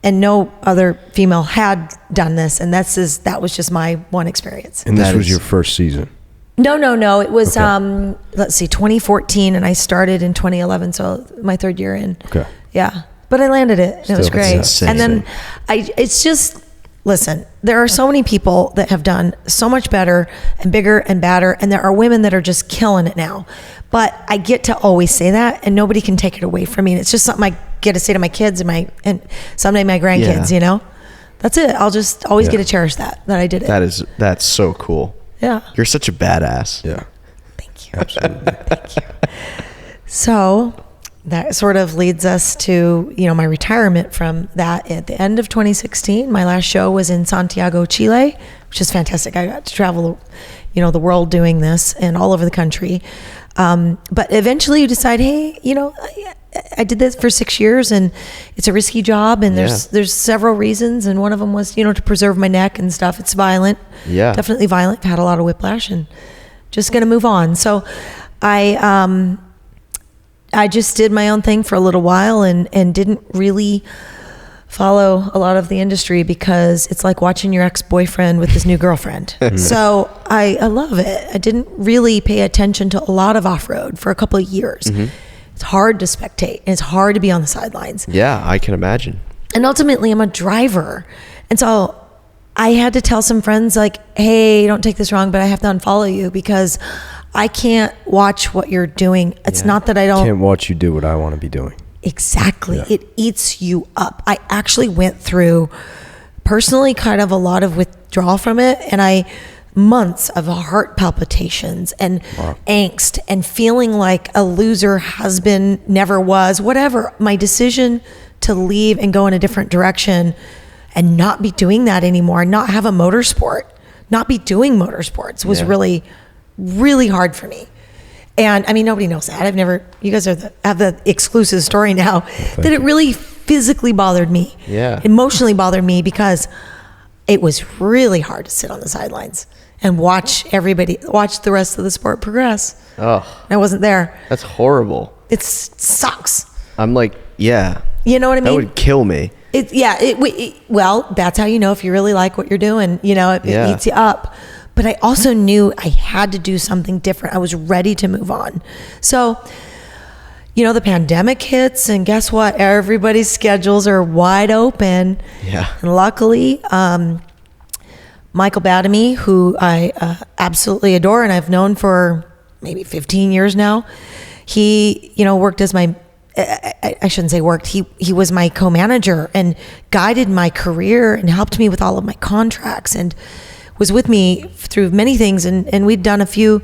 and no other female had done this, and that was just my one experience. And this was your first season? No. It was, let's see, 2014, and I started in 2011, so my third year in. Okay. Yeah. But I landed it, and it was Still, great. that's insane. And then it's just, listen, there are so many people that have done so much better and bigger and badder, and there are women that are just killing it now. But I get to always say that, and nobody can take it away from me. And it's just something I get to say to my kids and someday my grandkids, you know? That's it. I'll just always get to cherish that I did it. That's so cool. Yeah. You're such a badass. Yeah. Thank you. Absolutely. Thank you. So that sort of leads us to, my retirement from that at the end of 2016. My last show was in Santiago, Chile, which is fantastic. I got to travel, the world doing this and all over the country. But eventually you decide, hey, I did this for 6 years and it's a risky job, and there's several reasons. And one of them was, to preserve my neck and stuff. It's violent. Yeah. Definitely violent. I've had a lot of whiplash and just going to move on. So I just did my own thing for a little while and didn't really follow a lot of the industry, because it's like watching your ex-boyfriend with his new girlfriend. So I love it. I didn't really pay attention to a lot of off-road for a couple of years. It's hard to spectate, and it's hard to be on the sidelines. Yeah, I can imagine. And ultimately I'm a driver. And so I had to tell some friends, like, hey, don't take this wrong, but I have to unfollow you because I can't watch what you're doing. It's not that I don't. Can't watch you do what I want to be doing. Exactly. Yeah. It eats you up. I actually went through personally kind of a lot of withdrawal from it, and months of heart palpitations and angst and feeling like a loser husband, never was, whatever. My decision to leave and go in a different direction and not be doing that anymore, not have a motorsport, not be doing motorsports was really, really hard for me. And I mean, nobody knows that. You guys have the exclusive story now that it really physically bothered me. Yeah. Emotionally bothered me, because it was really hard to sit on the sidelines and watch the rest of the sport progress. Oh, I wasn't there. that's horrible. It sucks. I'm like, yeah. You know what I mean? That would kill me. Well, that's how you know if you really like what you're doing. It eats you up. But I also knew I had to do something different. I was ready to move on. So, the pandemic hits, and guess what? Everybody's schedules are wide open. Yeah. And luckily, Michael Badamy, who I absolutely adore and I've known for maybe 15 years now, he, worked as my, I shouldn't say worked, he was my co-manager and guided my career and helped me with all of my contracts and was with me through many things. And we'd done a few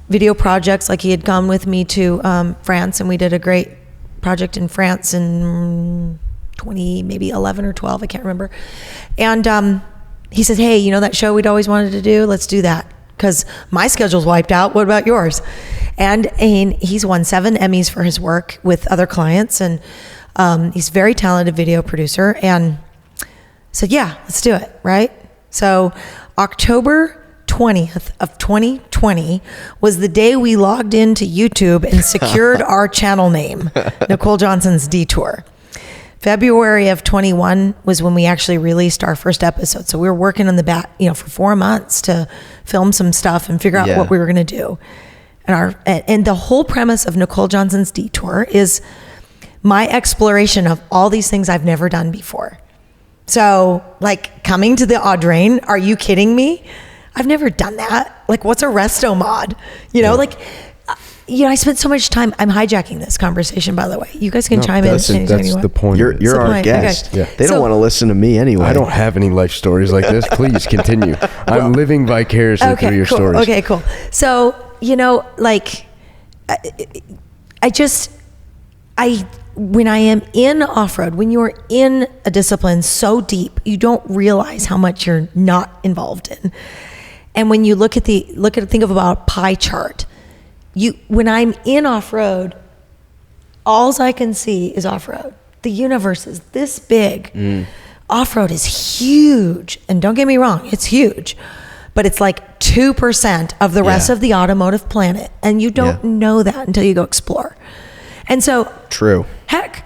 video projects. Like, he had gone with me to France, and we did a great project in France in 11 or 12, I can't remember. And he says, hey, that show we'd always wanted to do, let's do that, because my schedule's wiped out. What about yours? And he's won 7 Emmys for his work with other clients, and he's a very talented video producer, and said, yeah, let's do it, right? So October 20th of 2020 was the day we logged into YouTube and secured our channel name, Nicole Johnson's Detour. February of 21 was when we actually released our first episode. So we were working on the back, for 4 months to film some stuff and figure out what we were going to do. And the whole premise of Nicole Johnson's Detour is my exploration of all these things I've never done before. So, like, coming to the Audrain, are you kidding me? I've never done that. Like, what's a resto mod? I spent so much time. I'm hijacking this conversation, by the way. You guys can chime in anytime you That's want. the point. You're our guest. Okay. Yeah. They don't want to listen to me anyway. I don't have any life stories like this. Please continue. I'm living vicariously through your cool. stories. Okay, cool. So, when I am in off-road, when you're in a discipline so deep, you don't realize how much you're not involved in. And when you think of about a pie chart, when I'm in off-road, all I can see is off-road. The universe is this big. Off-road is huge. And don't get me wrong, it's huge. But it's like 2% of the rest of the automotive planet. And you don't know that until you go explore. And so, true. Heck,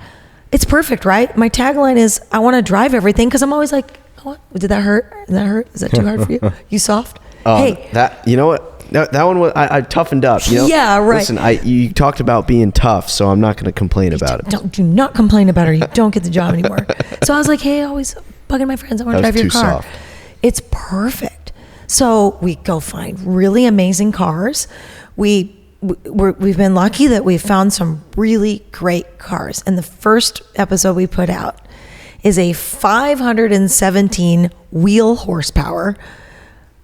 it's perfect, right? My tagline is, I want to drive everything, because I'm always like, what? Did that hurt? Is that too hard for you? You soft? Hey, that, you know what? That one was, I toughened up. You know? Yeah, right. Listen, you talked about being tough, so I'm not going to complain about it. do not complain about it, or you don't get the job anymore. So I was like, hey, always bugging my friends, I want to drive your car. Soft. It's perfect. So we go find really amazing cars. We've been lucky that we've found some really great cars. And the first episode we put out is a 517 wheel horsepower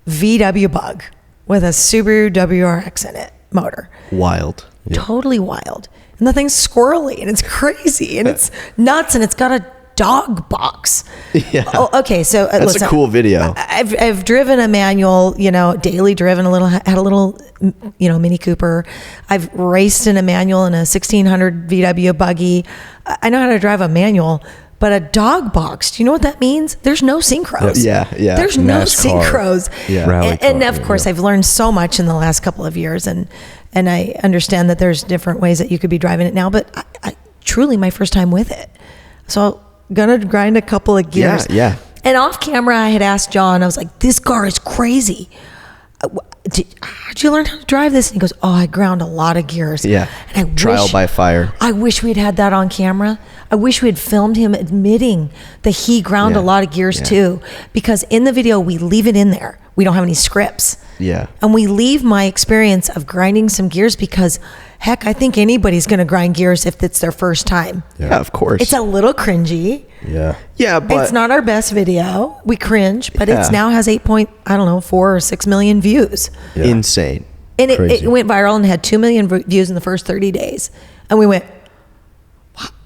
VW Bug with a Subaru WRX in it motor. Wild. Totally wild. And the thing's squirrely and it's crazy and it's nuts and it's got a dog box. Yeah. Oh, okay. So that's listen, a cool video. I've driven a manual, daily driven had a little, Mini Cooper. I've raced in a manual in a 1600 VW buggy. I know how to drive a manual. But a dog box, do you know what that means? There's no synchros. Yeah. There's no NASCAR. synchros. Yeah. And of course, I've learned so much in the last couple of years, and I understand that there's different ways that you could be driving it now. But I truly, my first time with it, so gonna grind a couple of gears. Yeah. And off camera, I had asked John. I was like, "This car is crazy. How'd you learn how to drive this?" And he goes, "Oh, I ground a lot of gears." Yeah. And Trial by fire. I wish we'd had that on camera. I wish we had filmed him admitting that he ground a lot of gears too, because in the video we leave it in there. We don't have any scripts. Yeah. And we leave my experience of grinding some gears because, heck, I think anybody's going to grind gears if it's their first time. Yeah, of course. It's a little cringy. Yeah. Yeah, but It's not our best video. We cringe, but it's now has 4 or 6 million views. Yeah. insane. And it Crazy. went viral and had 2 million views in the first 30 days. And we went,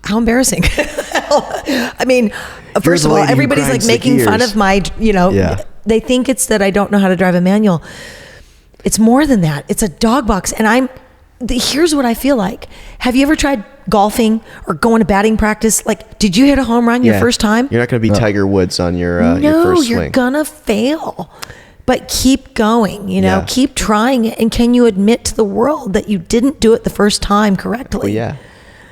how embarrassing. I mean, first of all, lady who everybody's like grinds the making fun gears. of my, they think it's that I don't know how to drive a manual. It's more than that. It's a dog box. And here's what I feel like. Have you ever tried golfing or going to batting practice? Like, did you hit a home run your first time? You're not going to be Tiger Woods on your first swing. You're gonna fail. But keep going, keep trying it. And can you admit to the world that you didn't do it the first time correctly? Well, yeah.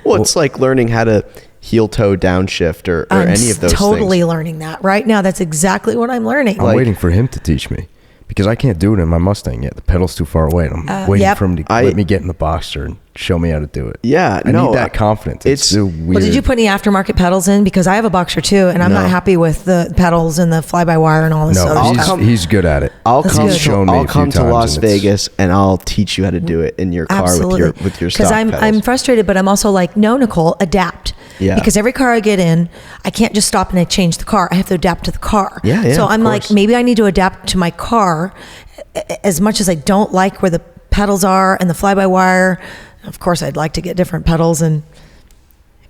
Well, it's like learning how to heel toe downshift or any of those totally things. learning that right now. That's exactly what I'm learning. I'm waiting for him to teach me because I can't do it in my Mustang yet. The pedal's too far away. And I'm waiting for him to let me get in the Boxster and show me how to do it. Yeah, I need that confidence. It's so weird. Well, did you put any aftermarket pedals in? Because I have a Boxster too, and I'm not happy with the pedals and the fly-by-wire and all this other stuff. He's good at it. I'll come to times Las Vegas and I'll teach you how to do it in your car with your stock pedals. Because I'm frustrated, but I'm also like, no, Nicole, adapt. Yeah. Because every car I get in, I can't just stop and I change the car. I have to adapt to the car. Yeah, so of I'm like, course. maybe I need to adapt to my car. As much as I don't like where the pedals are and the fly-by-wire, of course, I'd like to get different pedals. And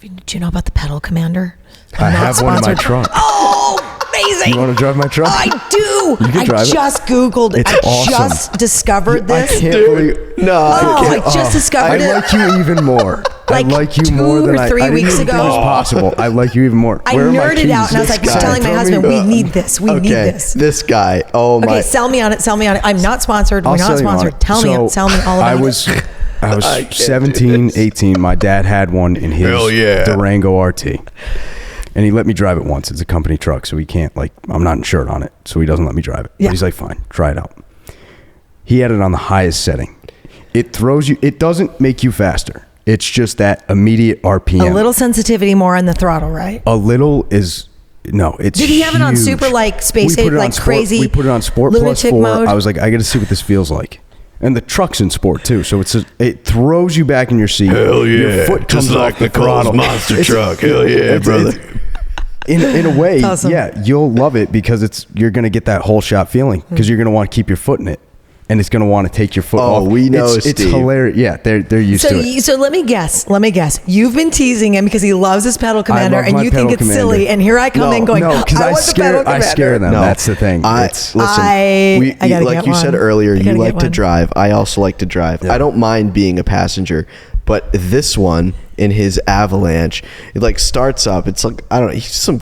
do you know about the pedal commander? I have one in my trunk. Oh, amazing! You want to drive my truck? I do. You can drive I just Googled. It's I awesome. just discovered this. I can't believe. No, I just discovered I it. like you even more. Like I like you 2 more than or 3 I didn't weeks even think ago. it was possible. I like you even more. I Where are my nerded out and I was keys? like, telling my husband, we need this. We need this. This guy. Oh my. Okay, sell me on it. Sell me on it. I'm not sponsored. We're not sponsored. Tell me all about it. I was 17, 18. My dad had one in his Durango RT. And he let me drive it once. It's a company truck, so he can't, I'm not insured on it, so he doesn't let me drive it. Yeah. But he's like, fine, try it out. He had it on the highest setting. It throws you, it doesn't make you faster. It's just that immediate RPM. A little sensitivity more on the throttle, right? A little is, no, it's Did he have it on huge. super, space age, crazy? We put it on Sport lunatic Plus 4. mode? I was like, I got to see what this feels like. And the truck's in sport too, so it throws you back in your seat. Hell yeah! Your foot comes Just like off the Nicole's throttle. monster truck. Hell yeah, brother. In a way, awesome. yeah, you'll love it because you're gonna get that whole shot feeling because you're gonna want to keep your foot in it, and it's gonna want to take your foot off. Oh, we know, it's Steve. hilarious. Yeah, they're used to it. So let me guess. You've been teasing him because he loves his pedal commander, love and my you think pedal it's commander. silly. And here I come in going, no, because I want the pedal I commander. scare them. No. That's the thing. Listen, I gotta like get you said one. earlier, I you gotta like get to one. drive. I also like to drive. Yeah. I don't mind being a passenger, but this one in his Avalanche, it starts up. It's like, I don't know, he's some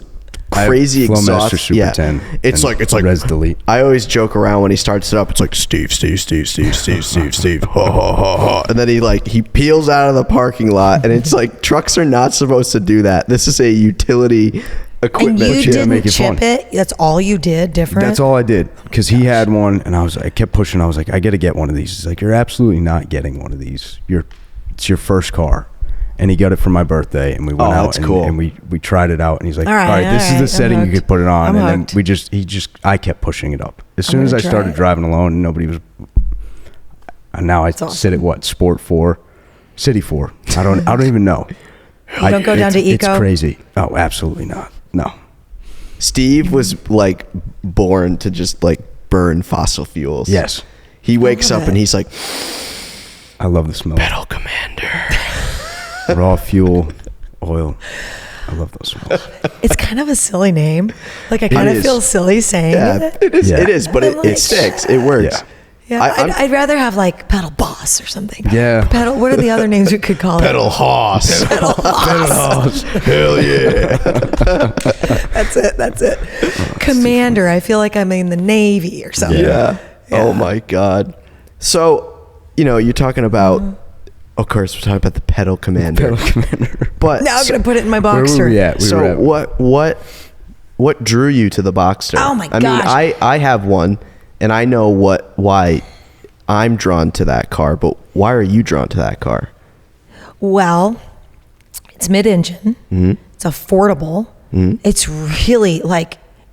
crazy Flowmaster exhaust. Super 10. It's like Res Delete. I always joke around when he starts it up. It's like Steve, ha ha ha ha, and then he peels out of the parking lot, and it's like trucks are not supposed to do that. This is a utility equipment. And you didn't make it chip fun. it? That's all you did different? That's all I did, because he had one, and I kept pushing. I was like, I got to get one of these. He's like, you're absolutely not getting one of these. It's your first car. And he got it for my birthday, and we went out and we tried it out, and he's like, all right, this is the setting you could put it on. And then I kept pushing it up. As soon as I started driving alone, and nobody was, and now I sit at Sport 4, City 4. I don't even know. You don't go down to Eco? It's crazy. Oh, absolutely not. No. Steve was like born to just like burn fossil fuels. Yes. He wakes up and he's like, I love the smell. Pedal Commander. Raw fuel, oil. I love those smells. It's kind of a silly name. Like I kind of feel silly saying it. It is. Yeah. It is, but it sticks. It works. Yeah. I'd rather have like Pedal Boss or something. Yeah. Pedal. What are the other names we could call Pedal Hoss. Pedal Hoss. Hell yeah. That's it. Commander. I feel like I'm in the Navy or something. Yeah. Oh my God. So, you're talking about. Of course, we're talking about the Pedal Commander. But now I'm gonna put it in my Boxster. Where were we at? What drew you to the Boxster? Oh my gosh! I mean, I have one, and I know why I'm drawn to that car. But why are you drawn to that car? Well, it's mid-engine. Mm-hmm. It's affordable. Mm-hmm. It's really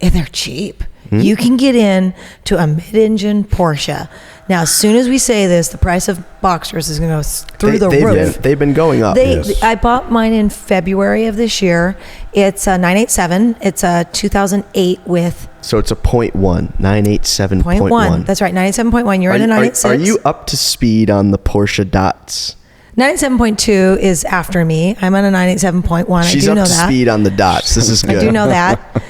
and they're cheap. Mm-hmm. You can get in to a mid-engine Porsche. Now, as soon as we say this, the price of Boxsters is going to go through the roof. They've been going up. I bought mine in February of this year. It's a 987. It's a 2008 with... So it's a 0.1, 987.1. That's right, 987.1. You're in a 986. Are you up to speed on the Porsche dots? 987.2 is after me. I'm on a 987.1. She's I do know up to speed on the dots. This is good. I do know that.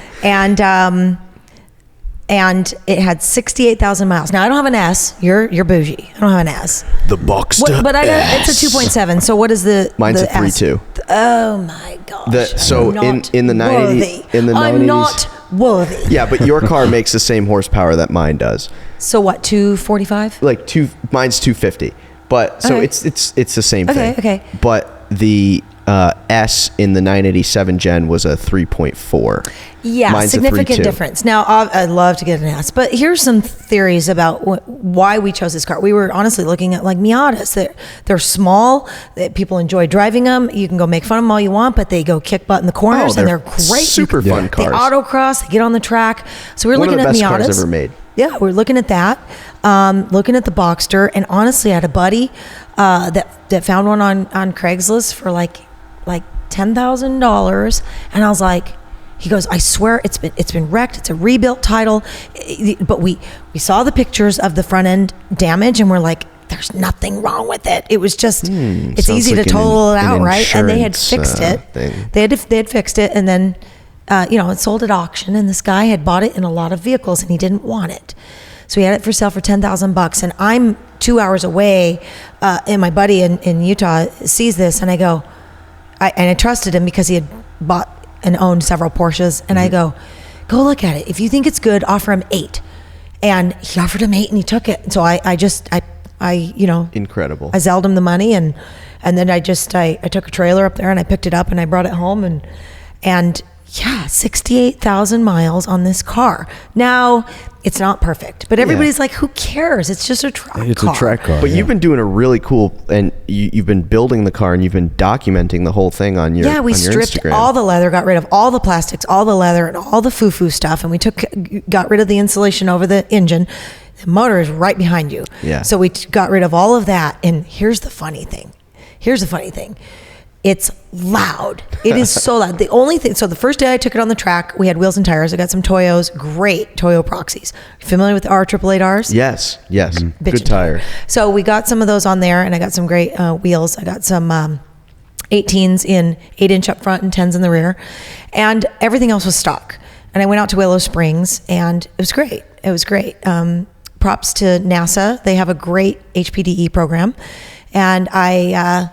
And it had 68,000 miles. Now I don't have an S. You're bougie. I don't have an S. The Boxster. But it's a 2.7. So what is the? Mine's the a 3.2. Oh my gosh. So in the 90s, I'm not worthy. Yeah, but your car makes the same horsepower that mine does. So what? 245? Mine's 250. But so it's the same thing. Okay. But the S in the 987 Gen was a 3.4. Yeah, Mine's significant difference. Now, I'd love to get an S, but here's some theories about why we chose this car. We were honestly looking at Miatas. They're small. People enjoy driving them. You can go make fun of them all you want, but they go kick butt in the corners, and they're great. Super fun cars. They autocross. They get on the track. So we're looking at Miatas. One of the best cars ever made. Yeah, we're looking at that. Looking at the Boxster, and honestly, I had a buddy that found one on Craigslist for like $10,000, and I was like. He goes, I swear it's been wrecked. It's a rebuilt title. But we saw the pictures of the front end damage, and we're like, there's nothing wrong with it. It was just, it's easy to total it out, right? And they had fixed it. They had fixed it, and then, it sold at auction, and this guy had bought it in a lot of vehicles, and he didn't want it. So he had it for sale for $10,000, and I'm 2 hours away, and my buddy in Utah sees this, and I go, I trusted him because he had bought and owned several Porsches, and I go look at it. If you think it's good, offer him 8. And he offered him 8, and he took it. And so I incredible. I zelled him the money, and then I took a trailer up there, and I picked it up, and I brought it home, and yeah, 68,000 miles on this car. Now, it's not perfect, but everybody's like, who cares? It's just a track car. It's a track car. But you've been doing a really cool, and you've been building the car, and you've been documenting the whole thing on your Instagram. Yeah, we stripped all the leather, got rid of all the plastics, all the leather, and all the foo-foo stuff, and we got rid of the insulation over the engine. The motor is right behind you. Yeah. So we got rid of all of that, and here's the funny thing. It's loud. It is so loud. The only thing, so the first day I took it on the track, we had wheels and tires. I got some Toyos, great Toyo Proxies. Are you familiar with the R888Rs? Yes. Mm-hmm. Good tire. So we got some of those on there, and I got some great wheels. I got some 18s in 8-inch up front and 10s in the rear, and everything else was stock. And I went out to Willow Springs, and it was great. Props to NASA. They have a great HPDE program, and I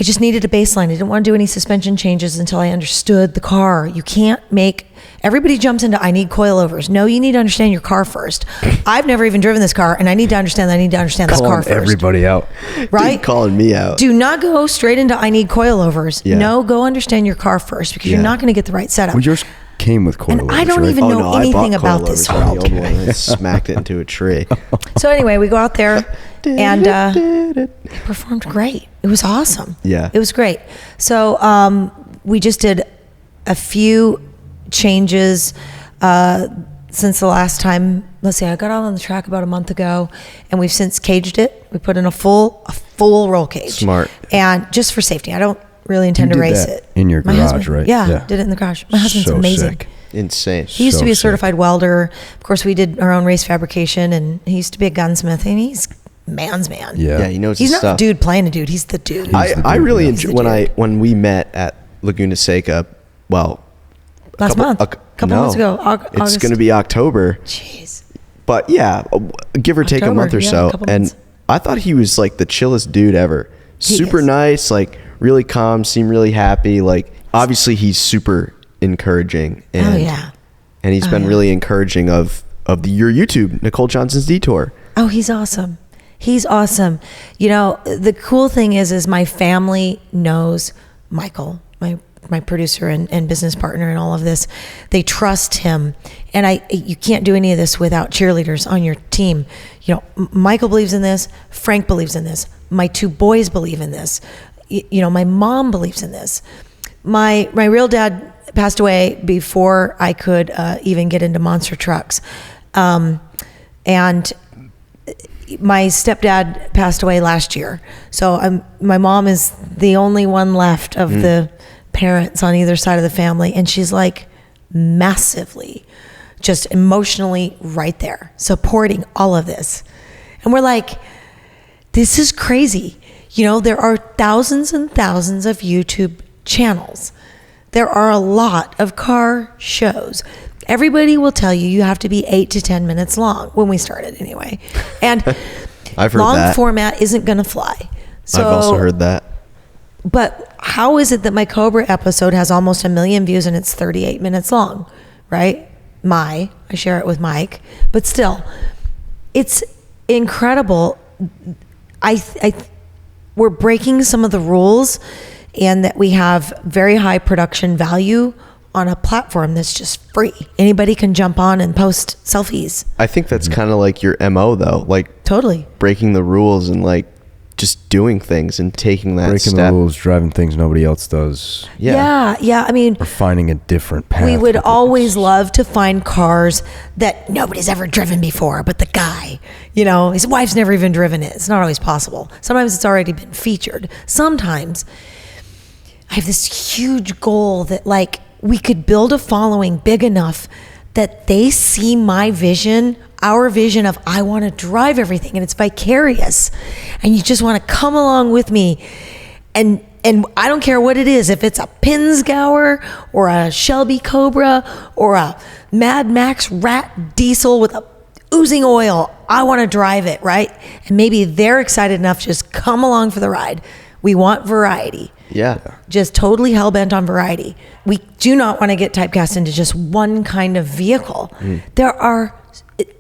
I just needed a baseline. I didn't want to do any suspension changes until I understood the car. You can't make, everybody jumps into, I need coilovers. No, you need to understand your car first. I've never even driven this car, and I need to understand this car first. Everybody out. Right? Dude, calling me out. Do not go straight into, I need coilovers. Yeah. No, go understand your car first, because you're not going to get the right setup. Well, yours came with coilovers, and I don't even know anything about this car. world. The old one, and smacked it into a tree. So anyway, we go out there, and it performed great. It was awesome. Yeah. It was great. So we just did a few changes since the last time. Let's see, I got out on the track about a month ago, and we've since caged it. We put in a full roll cage. Smart. And just for safety. I don't really intend to race it. In your My garage, husband, right? Yeah, did it in the garage. My husband's So amazing. sick. Insane. He used So to be a sick. certified welder. Of course, we did our own race fabrication, and he used to be a gunsmith, and he's man's man. Yeah. Yeah, he knows He's his not stuff. the dude playing a dude. He's the dude. I really He's enjoy the when we met at Laguna Seca. Well, Last month. A couple months ago. It's August. going to be October. Jeez. But yeah, give or take a October, month or yeah, so. a couple And months. I thought he was like the chillest dude ever. He Super is. nice, like really calm, seemed really happy. Like obviously he's super encouraging. And, Oh, yeah. And he's been really encouraging of your YouTube, Nicole Johnson's Detour. Oh, he's awesome. He's awesome. You know, the cool thing is my family knows Michael, my producer and business partner and all of this. They trust him. And you can't do any of this without cheerleaders on your team. You know, Michael believes in this. Frank believes in this. My two boys believe in this. You know, my mom believes in this. My real dad passed away before I could even get into monster trucks. And my stepdad passed away last year. So my mom is the only one left of the parents on either side of the family. And she's like massively, just emotionally right there, supporting all of this. And we're like, this is crazy. You know, there are thousands and thousands of YouTube channels. There are a lot of car shows. Everybody will tell you have to be 8 to 10 minutes long when we started anyway. And I've heard long that. format isn't going to fly. So, I've also heard that. But how is it that my Cobra episode has almost 1 million views and it's 38 minutes long, right? I share it with Mike, but still, it's incredible. We're breaking some of the rules, and that we have very high production value on a platform that's just free. Anybody can jump on and post selfies. I think that's kind of like your MO though, like Totally. breaking the rules and like just doing things and taking that Breaking step. the rules, driving things nobody else does, Yeah. I mean, or finding a different path. we would with it. always love to find cars that nobody's ever driven before, but the guy, you know, his wife's never even driven it. It's not always possible. Sometimes it's already been featured. Sometimes I have this huge goal that like we could build a following big enough that they see my vision, our vision of I want to drive everything, and it's vicarious, and you just want to come along with me. And I don't care what it is, if it's a Pinzgauer or a Shelby Cobra or a Mad Max Rat Diesel with a oozing oil, I want to drive it, right? And maybe they're excited enough to just come along for the ride. We want variety. Yeah. Just totally hell-bent on variety. We do not want to get typecast into just one kind of vehicle. There are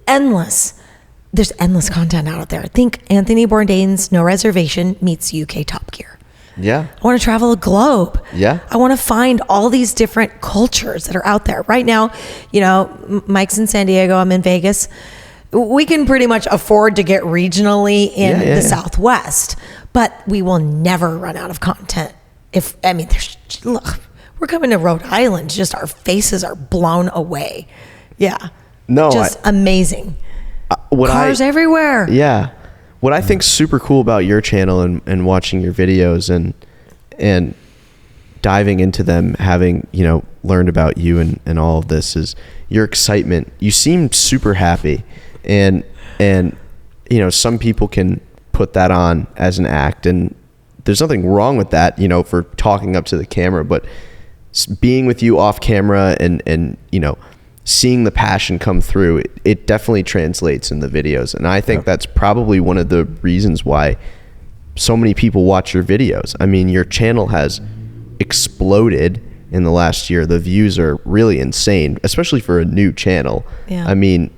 there's endless content out there. Think Anthony Bourdain's No Reservation meets UK Top Gear. Yeah. I want to travel a globe. Yeah. I want to find all these different cultures that are out there. Right now, you know, Mike's in San Diego, I'm in Vegas. We can pretty much afford to get regionally in the Southwest, but we will never run out of content. Look, we're coming to Rhode Island. Just our faces are blown away. Yeah. No, just amazing. Cars everywhere. Yeah. What I think's super cool about your channel and watching your videos and diving into them, having, you know, learned about you and all of this is your excitement. You seem super happy, and you know, some people can put that on as an act, and there's nothing wrong with that, you know, for talking up to the camera, but being with you off camera and you know, seeing the passion come through, it definitely translates in the videos. And I think that's probably one of the reasons why so many people watch your videos. I mean, your channel has exploded in the last year. The views are really insane, especially for a new channel. Yeah. I mean,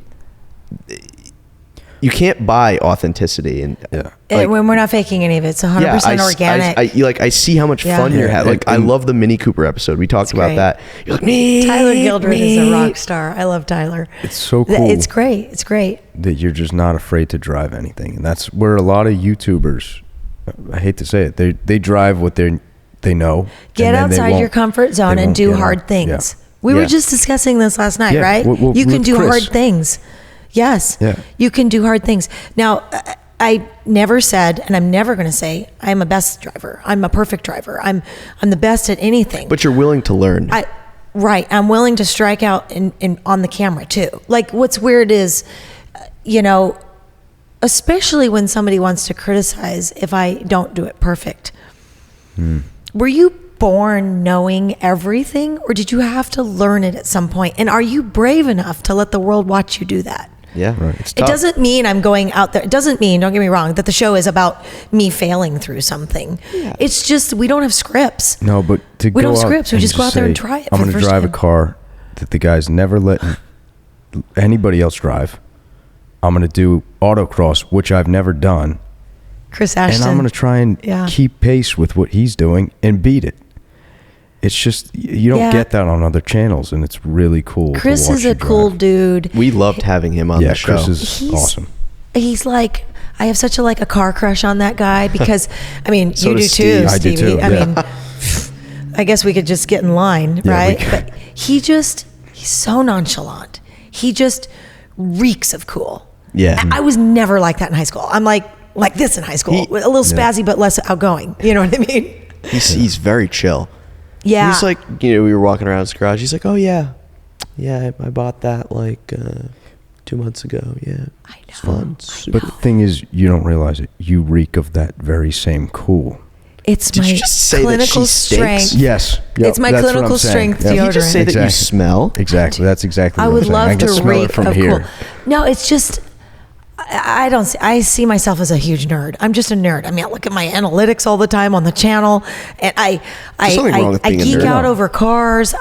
you can't buy authenticity, and when we're not faking any of it, it's 100% organic. I see how much fun you're having. Like, I love the Mini Cooper episode. We talked about that. You're like, Tyler Gildred is a rock star. I love Tyler. It's so cool. It's great. It's great that you're just not afraid to drive anything, and that's where a lot of YouTubers, I hate to say it, they drive what they know. Get outside your comfort zone and do hard things. Yeah. We were just discussing this last night, right? You can do hard things. Yes. Yeah. You can do hard things. Now, I never said, and I'm never going to say, I'm a best driver. I'm a perfect driver. I'm the best at anything. But you're willing to learn. Right. I'm willing to strike out on the camera too. Like, what's weird is, especially when somebody wants to criticize if I don't do it perfect. Were you born knowing everything, or did you have to learn it at some point? And are you brave enough to let the world watch you do that? Yeah, right. It doesn't mean I'm going out there. It doesn't mean, don't get me wrong, that the show is about me failing through something. Yeah. It's just, we don't have scripts. No, but we don't have scripts. We just go out there and try it. I'm going to drive a car that the guy's never let anybody else drive. I'm going to do autocross, which I've never done. Chris Ashton. And I'm going to try and keep pace with what he's doing and beat it. It's just, you don't get that on other channels, and it's really cool. Chris is a cool dude. We loved having him on the show. Chris is awesome. He's like, I have such a car crush on that guy because, I mean, so you do too, Stevie. I do too. I mean, I guess we could just get in line, right? But he's so nonchalant. He just reeks of cool. Yeah. I was never like that in high school. I'm like this in high school, a little spazzy, but less outgoing. You know what I mean? He's very chill. Yeah. He's like, we were walking around his garage. He's like, oh yeah, I bought that 2 months ago. Yeah. I know. It's fun. But the thing is, you don't realize it. You reek of that very same cool. It's Did my you just say clinical that she stinks? strength. Yes. Yep, it's my clinical strength deodorant. Did you just say that you smell? Exactly. That's exactly I what would I'm saying. love I can to smell reek it from of here. cool. No, it's just, I see myself as a huge nerd. I'm just a nerd. I mean, I look at my analytics all the time on the channel, and I geek out over cars.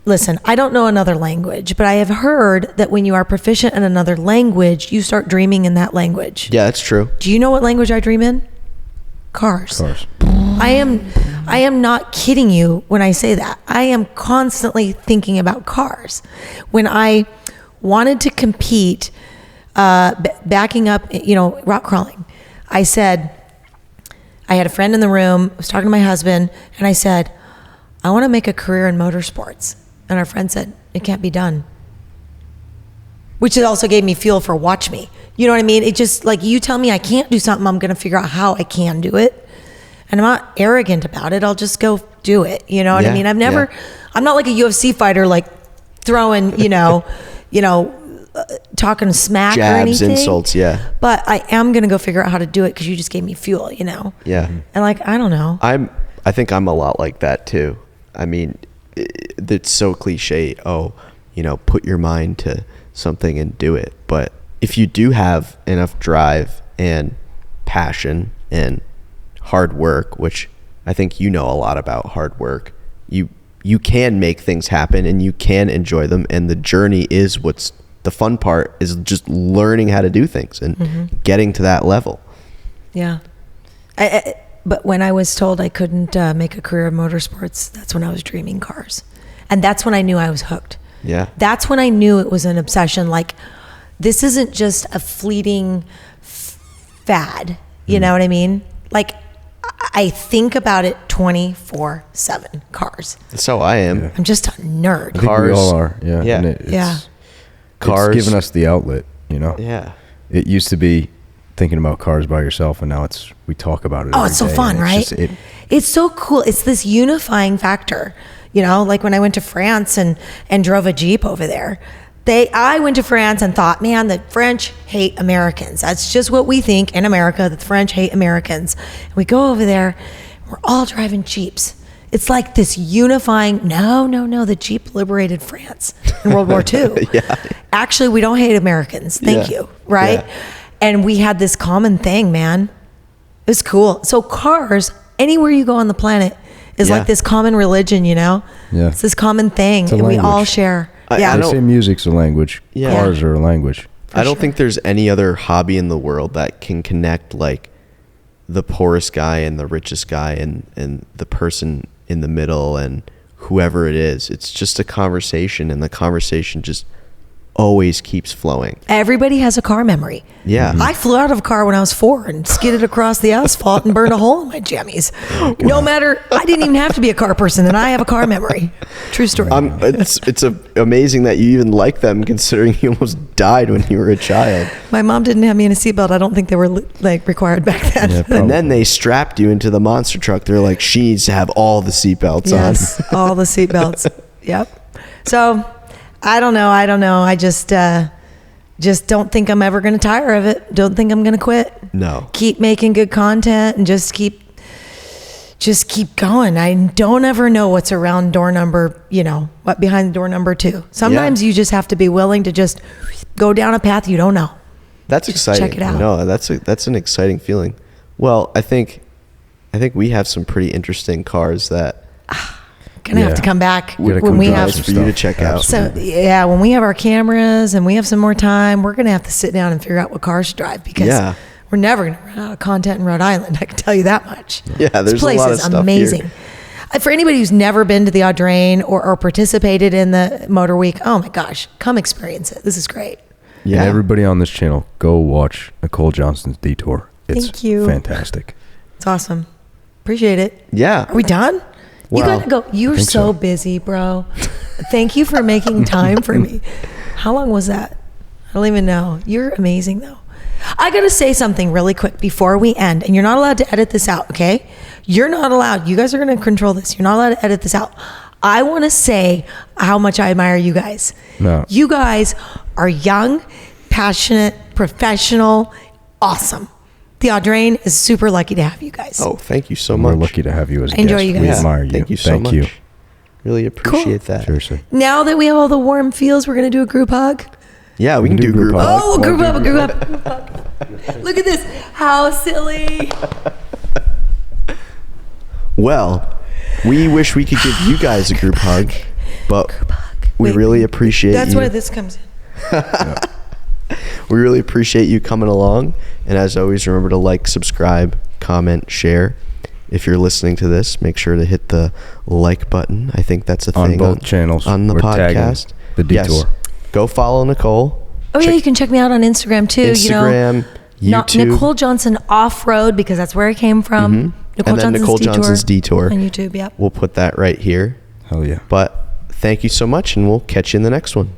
Listen, I don't know another language, but I have heard that when you are proficient in another language, you start dreaming in that language. Yeah, that's true. Do you know what language I dream in? Cars. I am not kidding you when I say that. I am constantly thinking about cars. When I wanted to compete, backing up, rock crawling, I said, I had a friend in the room, I was talking to my husband, and I said, I want to make a career in motorsports. And our friend said, it can't be done. Which also gave me fuel for watch me. You know what I mean? It just, you tell me I can't do something, I'm going to figure out how I can do it. And I'm not arrogant about it. I'll just go do it. You know what I mean? I'm not like a UFC fighter, throwing, talking smack jabs, or anything. insults, yeah. But I am going to go figure out how to do it because you just gave me fuel, Yeah. And I don't know. I think I'm a lot like that too. I mean, it's so cliche. Put your mind to something and do it. But if you do have enough drive and passion and hard work, which I think a lot about hard work, you can make things happen and you can enjoy them. And the journey is what's the fun part, is just learning how to do things and getting to that level. Yeah. But when I was told I couldn't make a career of motorsports, that's when I was dreaming cars. And that's when I knew I was hooked. Yeah. That's when I knew it was an obsession. This isn't just a fleeting fad. You know what I mean? I think about it 24/7. Cars. That's how I am. I'm just a nerd. I think we all are. Yeah. Yeah. And Cars. It's given us the outlet, Yeah. It used to be thinking about cars by yourself, and now we talk about it. Oh, it's so fun, right? It's so cool. It's this unifying factor. When I went to France and drove a Jeep over there, I went to France and thought, man, the French hate Americans. That's just what we think in America, that the French hate Americans. And we go over there, we're all driving Jeeps. It's like this unifying, no, the Jeep liberated France in World War II. Yeah. Actually, we don't hate Americans. Thank you, right? Yeah. And we had this common thing, man. It's cool. So cars, anywhere you go on the planet, is like this common religion, you know? Yeah. It's this common thing, and we all share. They say music's a language. Yeah. Cars are a language. I don't think there's any other hobby in the world that can connect like the poorest guy and the richest guy and the person in the middle and whoever it is. It's just a conversation, and the conversation just always keeps flowing. Everybody has a car memory. Yeah. I flew out of a car when I was 4 and skidded across the asphalt and burned a hole in my jammies. No matter, I didn't even have to be a car person, and I have a car memory. True story. It's amazing that you even like them, considering you almost died when you were a child. My mom didn't have me in a seatbelt. I don't think they were like required back then. Yeah, And then they strapped you into the monster truck. They're like, she needs to have all the seatbelts on. Yes, all the seatbelts. Yep. So I don't know. I just don't think I'm ever going to tire of it. Don't think I'm going to quit. No. Keep making good content and just keep going. I don't ever know what's around door number, what behind door number 2. Sometimes you just have to be willing to just go down a path you don't know. That's just exciting. Check it out. No, that's an exciting feeling. Well, I think we have some pretty interesting cars that Gonna have to come back when we have for you to check out. So yeah, when we have our cameras and we have some more time, we're gonna have to sit down and figure out what cars to drive, because we're never gonna run out of content in Rhode Island. I can tell you that much. Yeah, there's this place a lot of is stuff amazing. here. For anybody who's never been to the Audrain or participated in the Motor Week, oh my gosh, come experience it. This is great. Yeah. And everybody on this channel, go watch Nicole Johnson's Detour. It's Thank you. fantastic. It's awesome. Appreciate it. Yeah. Are we done? You Well, gotta go. You're so busy, bro. Thank you for making time for me. How long was that? I don't even know. You're amazing, though. I gotta say something really quick before we end, and you're not allowed to edit this out, okay? You're not allowed. You guys are gonna control this. You're not allowed to edit this out. I want to say how much I admire you guys. No. You guys are young, passionate, professional, awesome. The Audrain is super lucky to have you guys. Oh, thank you so We're much. lucky to have you as a Enjoy guest. you guys. We Yeah, admire you. Thank you so much. You. Really appreciate that. Seriously. Now that we have all the warm feels, we're gonna do a group hug. Yeah, we can do group hug. hug. Oh, a group hug. Look at this. How silly. Well, we wish we could give you guys a group hug, but we Wait, really appreciate That's you. where this comes in. We really appreciate you coming along. And as always, remember to like, subscribe, comment, share. If you're listening to this, make sure to hit the like button. I think that's a On thing both channels. on the We're tagging podcast. the Detour. Yes. Go follow Nicole. Oh yeah, you can check me out on Instagram too. Instagram, YouTube. Nicole Johnson Offroad, because that's where I came from. And then Nicole Johnson's Detour. on YouTube. Yep. We'll put that right here. Hell yeah. But thank you so much, and we'll catch you in the next one.